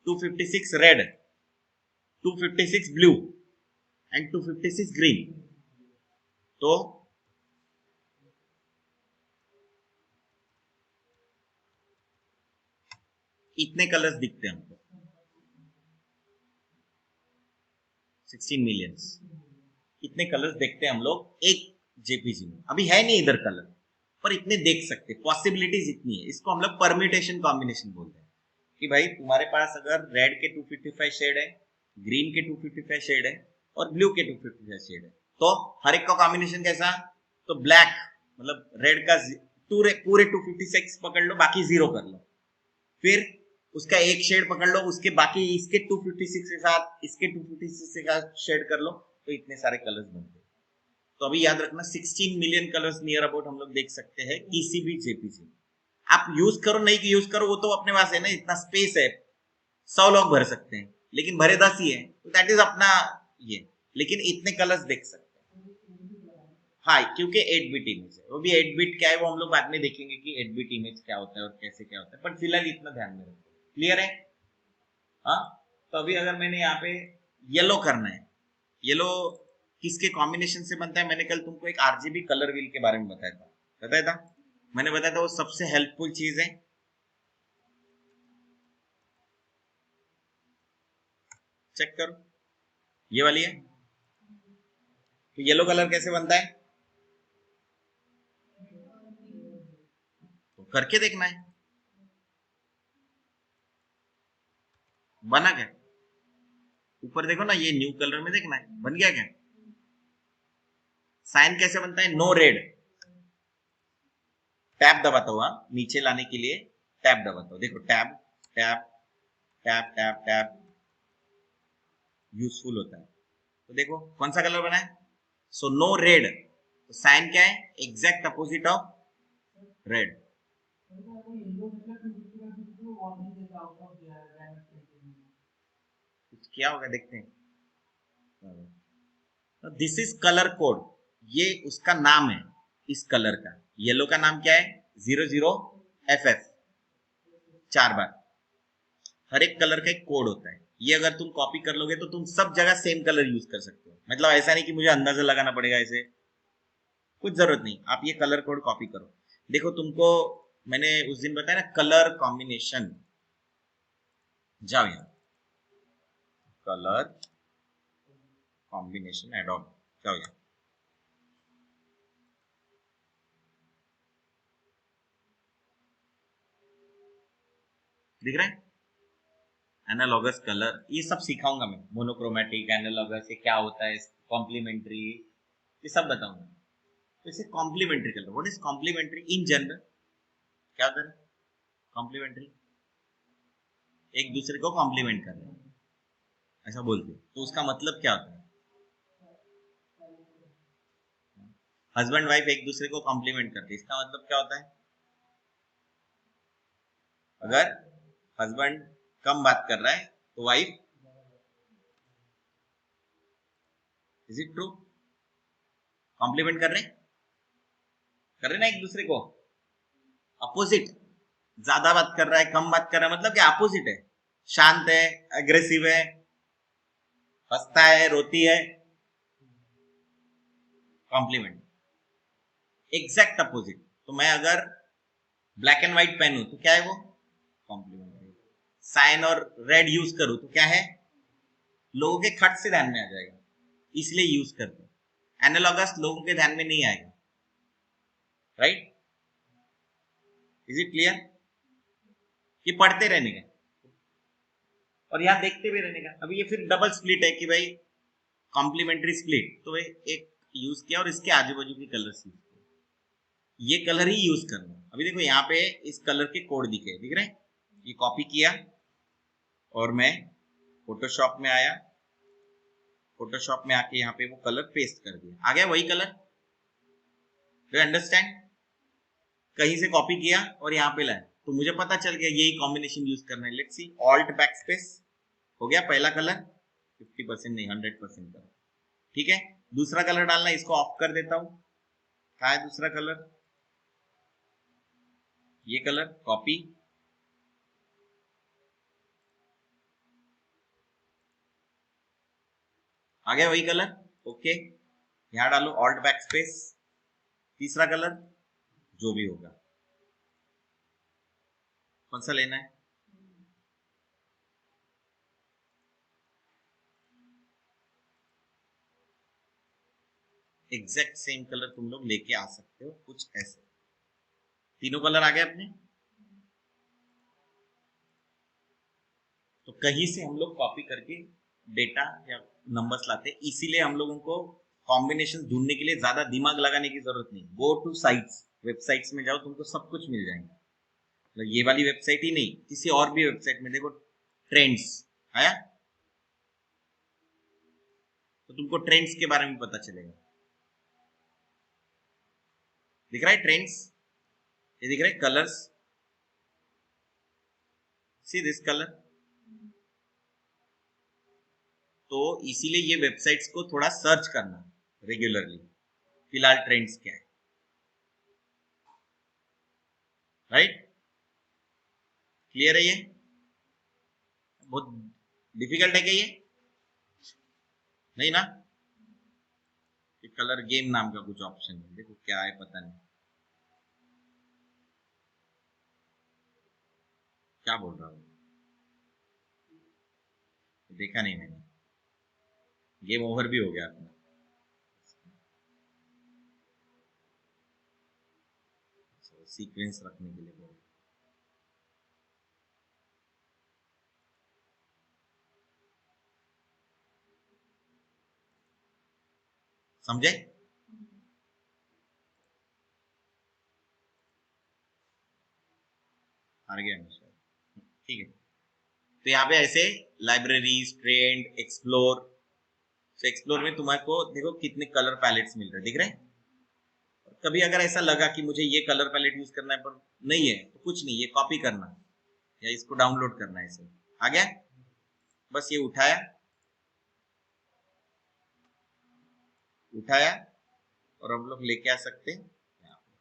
256 रेड, 256 ब्लू एंड 256 ग्रीन। तो इतने कलर्स दिखते हैं हमको, 16 मिलियंस। इतने कलर्स देखते हैं हम लोग एक जेपीजी में। अभी है नहीं इधर कलर, पर इतने देख सकते, पॉसिबिलिटीज इतनी है। इसको हम लोग परम्यूटेशन कॉम्बिनेशन बोलते हैं कि भाई तुम्हारे पास अगर रेड के 255 शेड है, ग्रीन के 255 शेड है और ब्लू के 255 शेड है, तो हर एक का कॉम्बिनेशन कैसा? तो ब्लैक मतलब रेड का पूरे 256 पकड़ लो, बाकी 0 कर लो, फिर उसका एक शेड पकड़ लो, उसके बाकी इसके 256 के साथ इसके 256 के साथ शेड कर लो, तो इतने सारे कलर्स बनते हैं। तो अभी याद रखना 16 मिलियन कलर्स नियर अबाउट हम लोग देख सकते हैं किसी भी जेपीजी। आप यूज करो नहीं कि यूज करो वो तो अपने पास है ना, इतना स्पेस है, 100 लोग भर सकते हैं, लेकिन भरे 10 ही है, तो दैट इज अपना ये। लेकिन इतने कलर्स देख सकते हैं। हाँ, क्योंकि 8 बिट इमेज है, वो भी 8 बिट क्या है वो हम लोग बाद में देखेंगे कि 8 बिट इमेज क्या होता है और कैसे क्या होता है, पर फिलहाल इतना ध्यान में रखो। क्लियर है? हाँ, तो अभी अगर मैंने यहाँ पे येलो करना है, येलो किसके कॉम्बिनेशन से बनता है? मैंने कल तुमको एक आरजीबी कलर व्हील के बारे में बताया था। मैंने बताया था वो सबसे हेल्पफुल चीज है। चेक करो, ये वाली है। तो येलो कलर कैसे बनता है? तो करके देखना है। बना क्या? ऊपर देखो ना, ये न्यू कलर में देखना है बन गया क्या। साइन कैसे बनता है? नो रेड, टैब दबाता हुआ नीचे लाने के लिए, टैब दबाता हूं, देखो tab tab tab tab tab, useful होता है। तो देखो कौन सा कलर बना है? सो नो रेड, तो साइन क्या है? Exact opposite of red. क्या होगा देखते हैं। दिस इज कलर कोड, ये उसका नाम है इस कलर का। येलो का नाम क्या है? 00FF, 4 बार। हर एक कलर का एक कोड होता है, ये अगर तुम कॉपी कर लोगे तो तुम सब जगह सेम कलर यूज कर सकते हो। मतलब ऐसा नहीं कि मुझे अंदाजा लगाना पड़ेगा, ऐसे कुछ जरूरत नहीं, आप ये कलर कोड कॉपी करो। देखो तुमको मैंने उस दिन बताया ना कलर कॉम्बिनेशन, जाओ यहाँ कलर कॉम्बिनेशन एड ऑन, जाओ यहाँ। दिख रहा है? एनालॉगस कलर, ये सब सिखाऊंगा मैं, मोनोक्रोमेटिक, एनालॉगस, ये क्या होता है, कॉम्प्लीमेंट्री, ये सब बताऊंगा। तो इसे complementary colour, what is complementary in general, क्या होता है कॉम्प्लीमेंट्री? एक दूसरे को कॉम्प्लीमेंट कर रहे हैं, ऐसा बोलते हैं, तो उसका मतलब क्या होता है? हस्बैंड वाइफ एक दूसरे को कॉम्प्लीमेंट करते हैं, इसका मतलब क्या होता है? अगर हस्बैंड कम बात कर रहा है तो wife, is it true, compliment कर रहे ना एक दूसरे को? अपोजिट, ज्यादा बात कर रहा है, कम बात कर रहा है, मतलब क्या अपोजिट है, शांत है, अग्रेसिव है, हंसता है, रोती है, कॉम्प्लीमेंट। एग्जैक्ट अपोजिट, तो मैं अगर ब्लैक एंड व्हाइट पहनूं तो क्या है वो? कॉम्प्लीमेंट्री। साइन और रेड यूज करूं तो क्या है? लोगों के खट से ध्यान में आ जाएगा, इसलिए यूज करते हैं। एनालॉगस लोगों के ध्यान में नहीं आएगा, राइट? Is it clear? कि पढ़ते रहने का और यहां देखते भी रहने का। अभी ये फिर डबल स्प्लिट है कि भाई कॉम्प्लीमेंट्री स्प्लिट, तो एक यूज किया और इसके आजू बाजू के कलर्स यूज किया, ये कलर ही यूज करना। अभी देखो यहाँ पे इस कलर के कोड दिख रहे हैं, ये कॉपी किया और मैं फोटोशॉप में आया, फोटोशॉप में आके यहाँ पे वो कलर पेस्ट कर दिया, आ गया वही कलर। Do you understand? कहीं से कॉपी किया और यहाँ पे लाया, तो मुझे पता चल गया यही कॉम्बिनेशन यूज करना है। लेट्स सी, ऑल्ट बैकस्पेस, हो गया पहला कलर, 50% नहीं 100% का, ठीक है। दूसरा कलर डालना, इसको ऑफ कर देता हूं। कहा है दूसरा कलर? ये कलर, कॉपी, आ गया वही कलर, ओके। यहां डालो ऑल्ट बैकस्पेस, तीसरा कलर जो भी होगा, कौन सा लेना है? एग्जैक्ट सेम कलर तुम लोग लेके आ सकते हो, कुछ ऐसे। तीनों कलर आ गए अपने। तो कहीं से हम लोग कॉपी करके डेटा या नंबर्स लाते हैं, इसीलिए हम लोगों को कॉम्बिनेशन ढूंढने के लिए ज्यादा दिमाग लगाने की जरूरत नहीं। गो टू साइट्स, वेबसाइट्स में जाओ, तुमको सब कुछ मिल जाएंगे। मतलब ये वाली वेबसाइट ही नहीं, किसी और भी वेबसाइट में देखो, ट्रेंड्स आया तो तुमको ट्रेंड्स के बारे में पता चलेगा। दिख रहा है ट्रेंड्स? ये दिख रहा है कलर्स, सी दिस कलर। तो इसीलिए ये वेबसाइट्स को थोड़ा सर्च करना रेगुलरली, फिलहाल ट्रेंड्स क्या है, राइट? क्लियर है? ये बहुत डिफिकल्ट है क्या ये? नहीं ना? कलर गेम नाम का कुछ ऑप्शन है, देखो क्या है पता नहीं, क्या बोल रहा हूँ, देखा नहीं मैंने। गेम ओवर भी हो गया अपना। सीक्वेंस रखने के लिए बोल, समझे? हार गया मैं शायद, ठीक है। तो यहाँ पे ऐसे लाइब्रेरीज, ट्रेंड, एक्सप्लोर, तो एक्सप्लोर में तुम्हारे को देखो कितने कलर पैलेट्स मिल रहे, दिख रहे हैं। कभी अगर ऐसा लगा कि मुझे ये कलर पैलेट यूज करना है पर नहीं है, तो कुछ नहीं, ये कॉपी करना या इसको डाउनलोड करना है, इसे आ गया, बस ये उठाया उठाया और हम लोग लेके आ सकते हैं यहाँ पे।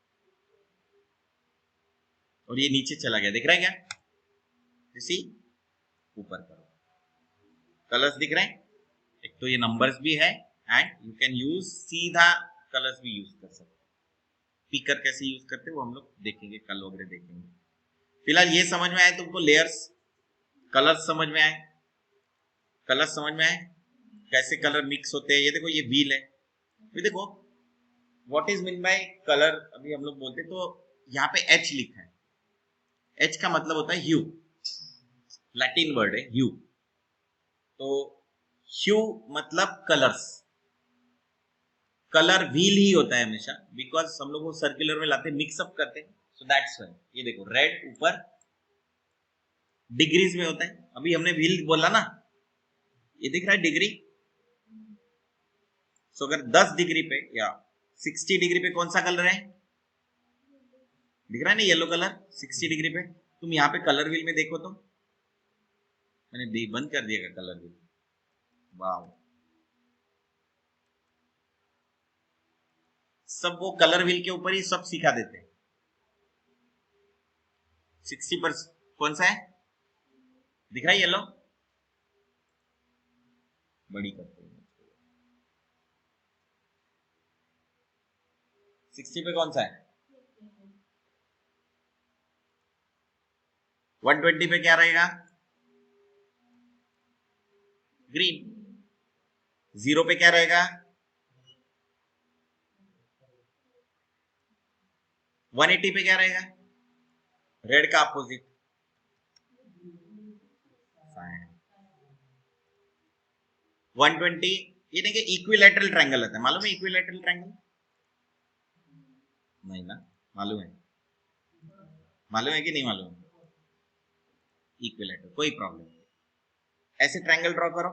और ये नीचे चला गया, दिख रहा है क्या? इसी ऊपर करो, कलर्स दिख रहे हैं। एक तो ये नंबर्स भी है एंड यू कैन यूज सीधा कलर्स भी यूज कर सकते हैं। स्पीकर कैसे यूज करते हैं वो हम लोग देखेंगे, कल वगैरह देखेंगे। फिलहाल ये समझ में आए तुमको, लेयर्स, कलर्स समझ में आए, कलर्स समझ में आए, कैसे कलर मिक्स होते हैं। ये देखो ये व्हील है, ये देखो what is mean by colour, अभी हम लोग बोलते हैं तो यहाँ पे एच लिखा है, एच का मतलब होता है ह्यू, लैटिन वर्ड है ह्यू। तो ह्यू मतलब कलर्स, कलर व्हील ही होता है हमेशा, बिकॉज हम लोग वो सर्कुलर में लाते मिक्सअप करते हैं, सो दैट्स व्हाई। ये देखो रेड ऊपर डिग्रीज में होता है, अभी हमने व्हील बोला ना, ये दिख रहा है डिग्री। सो अगर 10 डिग्री पे या 60 डिग्री पे कौन सा कलर है, दिख रहा है ना येलो कलर 60 डिग्री पे। तुम यहाँ पे कलर व्हील में देखो तो, मैंने बंद कर दिया कलर व्हील। वाह, सब वो कलर व्हील के ऊपर ही सब सिखा देते हैं। 60% कौन सा है, दिख रहा है येलो, बड़ी करते हैं। 60 पे कौन सा है, 120 पे क्या रहेगा, ग्रीन। 0 पे क्या रहेगा, 180 पे क्या रहेगा, रेड का अपोजिट, 120। ये देखिए इक्विलैटरल ट्रायंगल होता है, मालूम है इक्विलैटरल ट्रायंगल, नहीं ना, मालूम है, मालूम है कि नहीं मालूम है, इक्विलैटरल कोई प्रॉब्लम नहीं। ऐसे ट्रायंगल ड्रॉ करो,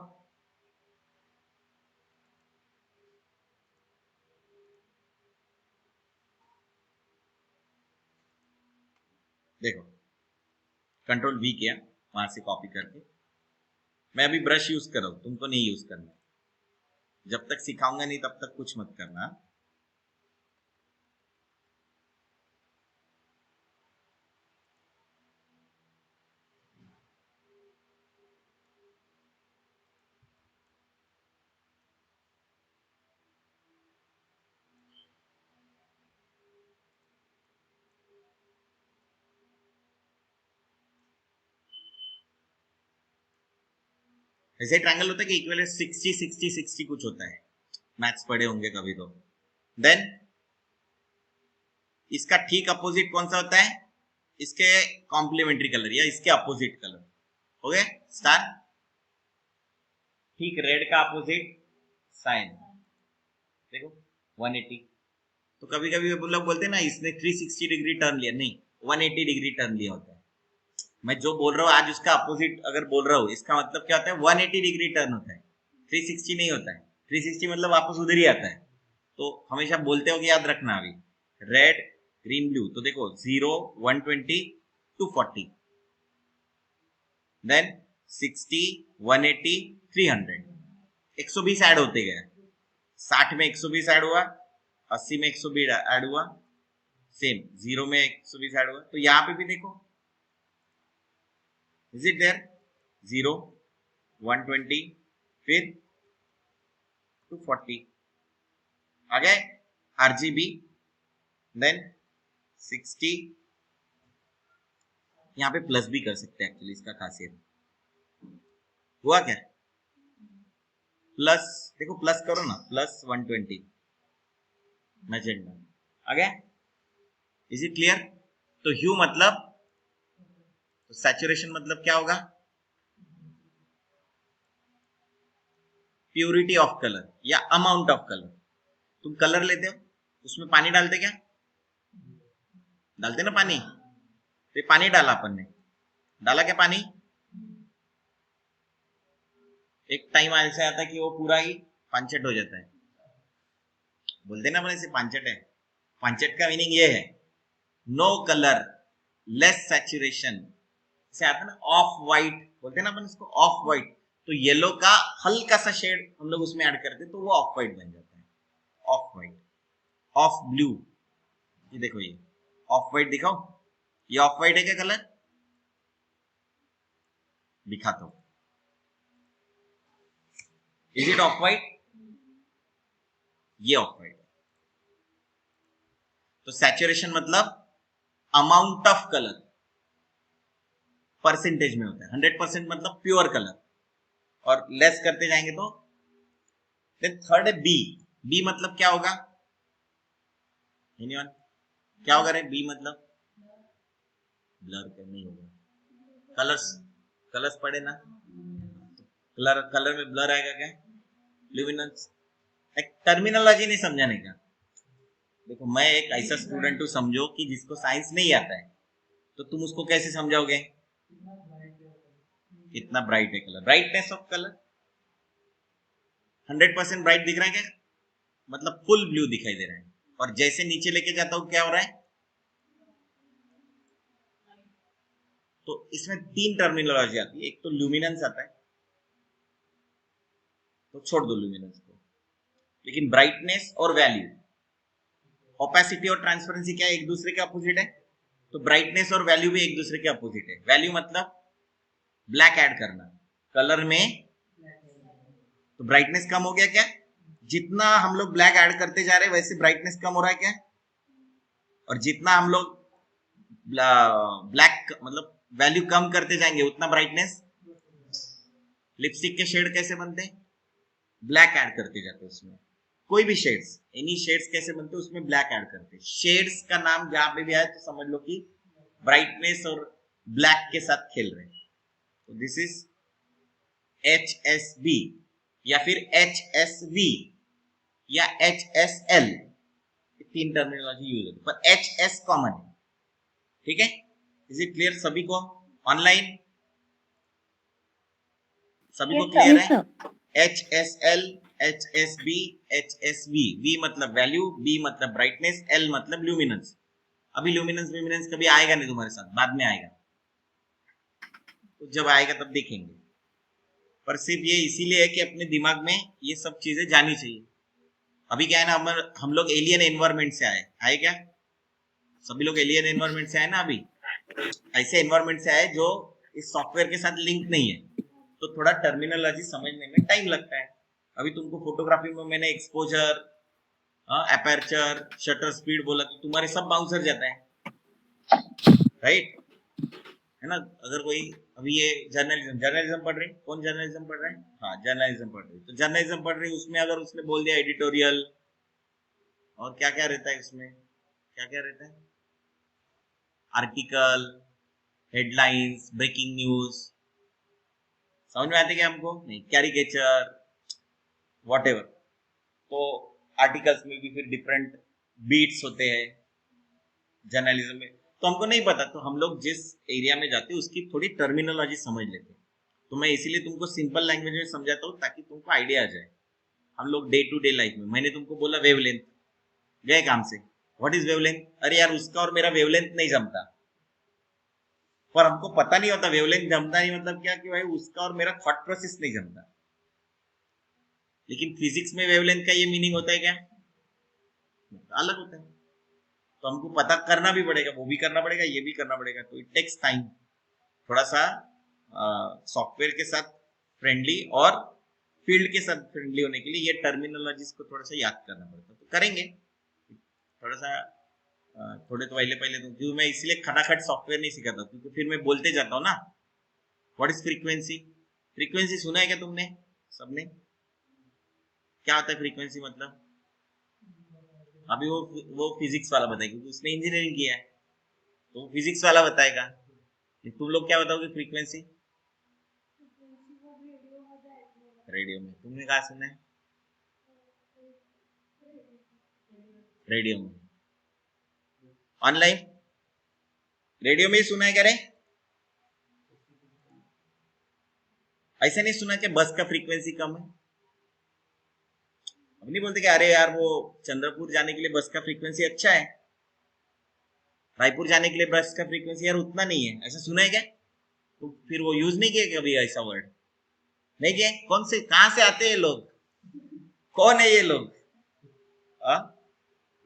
देखो कंट्रोल वी किया वहां से कॉपी करके। मैं अभी ब्रश यूज कर रहा हूं, तुमको नहीं यूज करना, जब तक सिखाऊंगा नहीं तब तक कुछ मत करना। ऐसे ट्रायंगल होता है कि इक्विवेलेंट 60 60 60 कुछ होता है, मैथ्स पढ़े होंगे कभी तो। देन इसका ठीक अपोजिट कौन सा होता है, इसके कॉम्प्लीमेंट्री कलर या इसके अपोजिट कलर, हो गए स्टार। ठीक रेड का अपोजिट साइन, देखो 180। तो कभी कभी लोग बोलते हैं ना इसने 360 डिग्री टर्न लिया, नहीं 180 डिग्री टर्न लिया होता है। मैं जो बोल रहा हूँ आज उसका अपोजिट अगर बोल रहा हूँ, इसका मतलब क्या होता है, 180 डिग्री टर्न होता है, 360 नहीं होता है। 360 मतलब वापस उधर ही आता है। तो हमेशा बोलते हो कि याद रखना, अभी रेड ग्रीन ब्लू, तो देखो 0 120 240, देन 60 180 300, 120 ऐड होते गए। 60 में 120 ऐड हुआ, 80 में 120 ऐड हुआ, सेम 0 में 120 ऐड हुआ। तो यहां पे भी देखो, इज इट देयर, 0 120 फिर 240 आ गए आरजीबी, देन 60। यहां पे प्लस भी कर सकते हैं एक्चुअली, इसका खासियत हुआ क्या, प्लस देखो प्लस करो ना, प्लस 120 मैजेंटा आ गया। Is it clear. तो ह्यू मतलब, तो सैचुरेशन मतलब क्या होगा, प्योरिटी ऑफ कलर या अमाउंट ऑफ कलर। तुम कलर लेते हो, उसमें पानी डालते क्या, डालते ना पानी, तो पानी डाला अपन ने, डाला क्या पानी, एक टाइम ऐसा आता है कि वो पूरा ही पांचट हो जाता है, बोलते ना अपने से पांचट है। पांचट का मीनिंग ये है नो कलर, लेस सैचुरेशन, से आता है ना ऑफ वाइट, बोलते ना अपन इसको ऑफ वाइट। तो येलो का हल्का सा शेड हम लोग उसमें ऐड करते तो वो ऑफ वाइट बन जाता है, ऑफ वाइट, ऑफ ब्लू। ये देखो ये ऑफ वाइट दिखाओ, ये ऑफ वाइट है क्या कलर, दिखाता हूं, इज इट ऑफ वाइट, ये ऑफ वाइट है। तो सैचुरेशन मतलब अमाउंट ऑफ कलर परसेंटेज में होता है, 100% मतलब प्योर कलर, और लेस करते जाएंगे तो। देन थर्ड है बी, बी मतलब क्या होगा, एनीवन क्या होगा रे बी मतलब, ब्लर नहीं होगा, कलर्स, कलर्स पढ़े ना, कलर कलर में ब्लर आएगा क्या, ल्यूमिनेंस। एक टर्मिनोलॉजी नहीं समझाने का। देखो मैं एक ऐसा स्टूडेंट हूँ समझो कि जिसको साइंस नहीं आता है, तो तुम उसको कैसे समझाओगे, कितना ब्राइट है colour, brightness of colour 100% bright दिख रहा है क्या, मतलब फुल ब्लू दिखाई दे रहा है, और जैसे नीचे लेके जाता हूं क्या हो रहा है। तो इसमें 3 टर्मिनोलॉजी आती है, एक तो ल्यूमिनेंस आता है, तो छोड़ दो ल्यूमिनेंस को, लेकिन ब्राइटनेस और वैल्यू, ओपेसिटी और ट्रांसपेरेंसी क्या है, एक दूसरे के अपोजिट है, तो ब्राइटनेस और वैल्यू भी एक दूसरे के अपोजिट है। वैल्यू मतलब ब्लैक ऐड करना कलर में, तो ब्राइटनेस कम हो गया क्या, जितना हम लोग ब्लैक ऐड करते जा रहे हैं वैसे ब्राइटनेस कम हो रहा है क्या, और जितना हम लोग ब्लैक मतलब वैल्यू कम करते जाएंगे उतना ब्राइटनेस। लिपस्टिक के शेड कैसे बनते हैं, ब्लैक ऐड करते जाते हैं उसमें, कोई भी शेड्स, एनी शेड्स कैसे बनते हैं उसमें ब्लैक ऐड करते हैं। शेड्स का नाम जहां पे भी आए तो समझ लो कि ब्राइटनेस और ब्लैक के साथ खेल रहे हैं। तो दिस इज HSB या फिर HSV या HSL, 3 टर्मिनोलॉजी यूज होती है, पर HS कॉमन है, ठीक है। इज इट क्लियर सभी को, ऑनलाइन सभी को क्लियर है। HSL, HSB, HSV, V मतलब वैल्यू, B मतलब ब्राइटनेस, L मतलब ल्यूमिनेंस। अभी ल्यूमिनेंस कभी आएगा नहीं तुम्हारे साथ, बाद में आएगा, तो जब आएगा तब देखेंगे, पर सिर्फ ये इसीलिए है कि अपने दिमाग में ये सब चीजें जानी चाहिए। अभी क्या है ना, हम लोग एलियन एनवायरमेंट से आए क्या, सभी लोग एलियन एनवायरमेंट से आए ना, अभी ऐसे एनवायरमेंट से आए जो इस सॉफ्टवेयर के साथ लिंक नहीं है, तो थोड़ा टर्मिनोलॉजी समझने में टाइम लगता है। अभी तुमको फोटोग्राफी में मैंने एक्सपोजर, अपर्चर, शटर स्पीड बोला तो तुम्हारे सब बाउंसर जाता है, राइट, है ना। अगर कोई अभी ये जर्नलिज्म पढ़ रही, कौन जर्नलिज्म पढ़ रहा है, हाँ जर्नलिज्म पढ़ रही, तो जर्नलिज्म पढ़ रही उसमें अगर उसने बोल दिया एडिटोरियल, और क्या क्या रहता है उसमें, क्या क्या रहता है, आर्टिकल, हेडलाइंस, ब्रेकिंग न्यूज, समझ में आते क्या हमको, नहीं, कैरिकेचर, व्हाटएवर। तो आर्टिकल्स में भी फिर डिफरेंट बीट्स होते हैं जर्नलिज्म में, तो हमको नहीं पता, तो हम लोग जिस एरिया में जाते हैं उसकी थोड़ी टर्मिनोलॉजी समझ लेते हैं। तो मैं इसीलिए तुमको सिंपल लैंग्वेज में समझाता हूँ ताकि तुमको आइडिया आ जाए। हम लोग डे टू डे लाइफ में, मैंने तुमको बोला वेवलेंथ, गए काम से, व्हाट इज वेवलेंथ, अरे यार उसका और मेरा वेवलेंथ नहीं जमता, पर हमको पता नहीं होता वेवलेंथ जमता नहीं मतलब क्या, कि भाई उसका और मेरा थॉट प्रोसेस नहीं जमता। लेकिन फिजिक्स में वेवलेंथ का ये मीनिंग होता है क्या, अलग होता है, तो हमको पता करना भी पड़ेगा, वो भी करना पड़ेगा, ये भी करना पड़ेगा, तो इट टेक्स टाइम। थोड़ा सा सॉफ्टवेयर के साथ फ्रेंडली और फील्ड के साथ फ्रेंडली होने के लिए ये टर्मिनोलॉजीज को थोड़ा सा याद करना पड़ता है, तो करेंगे थोड़ा सा। थोड़े तो पहले पहले तो क्यों, मैं इसलिए खटाखट सॉफ्टवेयर नहीं सिखाता, क्योंकि फिर मैं बोलते जाता हूँ ना। व्हाट इज फ्रीक्वेंसी, फ्रीक्वेंसी सुना है क्या तुमने सबने, क्या होता है फ्रीक्वेंसी मतलब, अभी वो फिजिक्स वाला बताएगा क्योंकि उसने इंजीनियरिंग किया है, तो वो फिजिक्स वाला बताएगा। तुम लोग क्या बताओगे फ्रीक्वेंसी, रेडियो में, तुमने कहा सुना है, रेडियो में, ऑनलाइन रेडियो में ही सुना है क्या रे, ऐसा नहीं सुना कि बस का फ्रीक्वेंसी कम है। अब नहीं बोलते कि अरे यार वो चंद्रपुर जाने के लिए बस का फ्रीक्वेंसी अच्छा है, रायपुर जाने के लिए बस का फ्रीक्वेंसी यार उतना नहीं है, ऐसा सुना है क्या, तो फिर वो यूज नहीं किया कभी ऐसा वर्ड, नहीं किया, कौन से कहां से आते हैं लोग, कौन है ये लोग,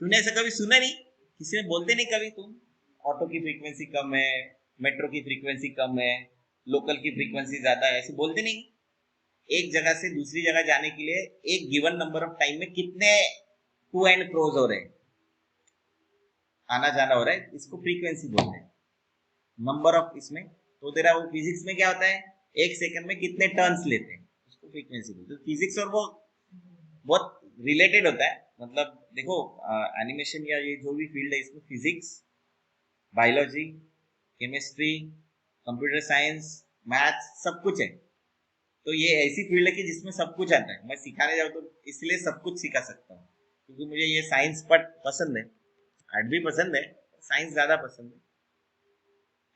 तूने ऐसा कभी सुना नहीं, किसी ने बोलते नहीं कभी, तुम ऑटो की फ्रीक्वेंसी कम है, मेट्रो की फ्रीक्वेंसी कम है, लोकल की फ्रीक्वेंसी ज्यादा है, ऐसे बोलते नहीं। एक जगह से दूसरी जगह जाने के लिए एक गिवन नंबर ऑफ टाइम में कितने टू एंड फ्रोज हो रहे हैं, आना जाना हो रहा है, इसको फ्रीक्वेंसी बोलते हैं, नंबर ऑफ इसमें। तो तेरा वो फिजिक्स में क्या होता है, एक सेकंड में कितने टर्न्स लेते हैं, उसको फ्रीक्वेंसी बोलते हैं। फिजिक्स और वो बहुत रिलेटेड होता है, मतलब देखो एनिमेशन या ये जो भी फील्ड है इसमें physics, biology, chemistry, computer science, maths सब कुछ है। तो ये ऐसी फील्ड है कि जिसमें सब कुछ आता है। मैं सिखाने जाऊँ तो इसलिए सब कुछ सिखा सकता हूँ, क्योंकि मुझे ये साइंस पढ़ पसंद है, आर्ट भी पसंद है, साइंस ज्यादा पसंद है।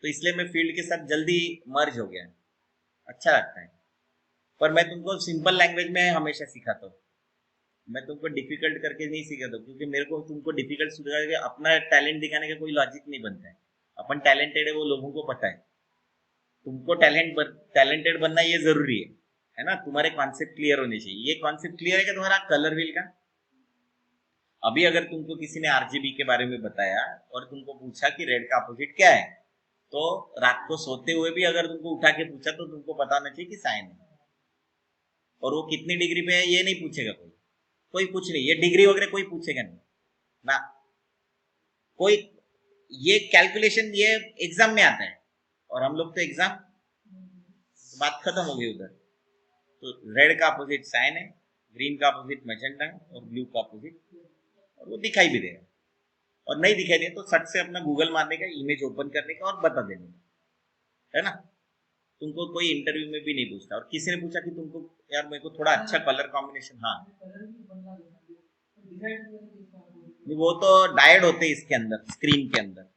तो इसलिए मैं फील्ड के साथ जल्दी मर्ज हो गया, अच्छा लगता है। पर मैं तुमको सिंपल लैंग्वेज में हमेशा सिखाता हूँ, मैं तुमको डिफिकल्ट करके नहीं सिखाता हूँ, क्योंकि मेरे को तुमको डिफिकल्ट सिखा के अपना टैलेंट दिखाने का कोई लॉजिक नहीं बनता है। अपन टैलेंटेड है वो लोगों को पता है, तुमको टैलेंटेड बनना ये जरूरी है ना। तुम्हारे कॉन्सेप्ट क्लियर होने चाहिए। ये कॉन्सेप्ट क्लियर है कि तुम्हारा कलर व्हील का। अभी अगर तुमको किसी ने आरजीबी के बारे में बताया और तुमको पूछा कि रेड का अपोजिट क्या है, तो रात को सोते हुए भी अगर तुमको उठा के पूछा तो तुमको पता होना चाहिए कि साइन है। और वो कितनी डिग्री पे है ये नहीं पूछेगा कोई, कोई पूछ नहीं, ये डिग्री वगैरह कोई पूछेगा नहीं ना कोई। ये कैलकुलेशन ये एग्जाम में आता है, और हम लोग तो एग्जाम, बात खत्म हो गई उधर। तो रेड का अपोजिट साइन है, ग्रीन का अपोजिट मैजेंटा है, और ब्लू का अपोजिट, और वो दिखाई भी देगा। और नहीं दिखाई दे तो सट से अपना गूगल मारने का, इमेज ओपन करने का और बता देने का, है ना। तुमको कोई इंटरव्यू में भी नहीं पूछता। और किसी ने पूछा कि तुमको यार मेरे को थोड़ा अच्छा कलर कॉम्बिनेशन, हाँ नहीं, वो तो डायड होते हैं इसके अंदर, स्क्रीन के अंदर।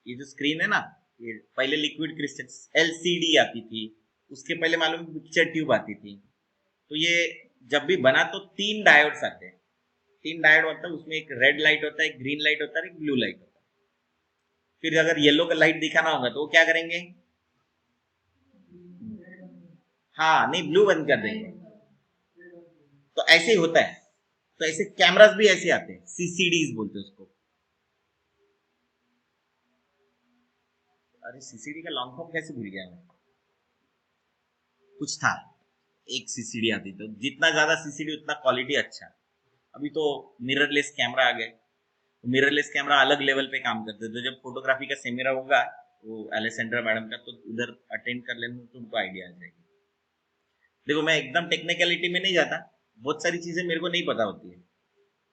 ये जो स्क्रीन है ना, ये पहले लिक्विड क्रिस्टल एलसीडी आती थी, उसके पहले मालूम पिक्चर ट्यूब आती थी। तो ये जब भी बना तो 3 डायोड्स आते हैं। 3 डायोड मतलब उसमें एक रेड लाइट होता है, एक ग्रीन लाइट होता है, एक ब्लू लाइट होता है। फिर अगर येलो का लाइट दिखाना होगा तो वो क्या करेंगे, हाँ नहीं ब्लू बंद कर देंगे। तो ऐसे ही होता है। तो ऐसे कैमरास भी ऐसे आते हैं, सीसीडीज बोलते हैं उसको। अरे सीसीडी का लॉन्ग फॉर्म कैसे भूल गया मैं, कुछ था, एक सीसीडी आती, तो जितना ज्यादा सीसीडी उतना क्वालिटी अच्छा। अभी तो मिररलेस कैमरा आ गए। मिररलेस कैमरा अलग लेवल पे काम करते हैं। तो जब फोटोग्राफी का सेमिनार होगा वो एलेसेंड्रा मैडम का, तो उधर अटेंड कर लेना तो तुमको आइडिया आ जाएगी। देखो मैं एकदम टेक्निकलिटी में नहीं जाता, बहुत सारी चीजें मेरे को नहीं पता होती है,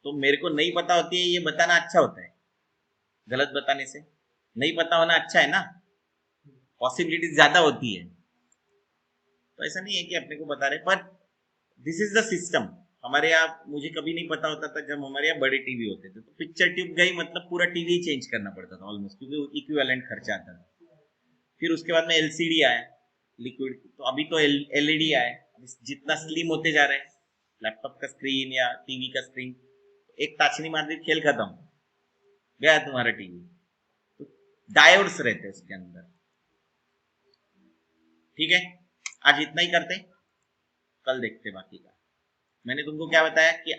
तो मेरे को नहीं पता होती है ये बताना अच्छा होता है, गलत बताने से। नहीं पता होना अच्छा है ना, पॉसिबिलिटी ज्यादा होती है। तो ऐसा नहीं है कि अपने को बता रहे, पर दिस इज द सिस्टम। हमारे यहाँ मुझे कभी नहीं पता होता था, जब हमारे यहाँ बड़े टीवी होते थे तो पिक्चर ट्यूब गई मतलब पूरा टीवी चेंज करना पड़ता था ऑलमोस्ट, क्योंकि इक्विवेलेंट खर्चा आता था। फिर उसके बाद में एलसीडी आया लिक्विड, तो अभी तो एलईडी आया। जितना स्लिम होते जा रहे हैं लैपटॉप का स्क्रीन या टीवी का स्क्रीन, एक ताछनी मार दी खेल खत्म, गया तुम्हारा टीवी। तो डायोड्स रहते हैं उसके अंदर। ठीक है, आज इतना ही करते, कल देखते बाकी का। मैंने तुमको क्या बताया कि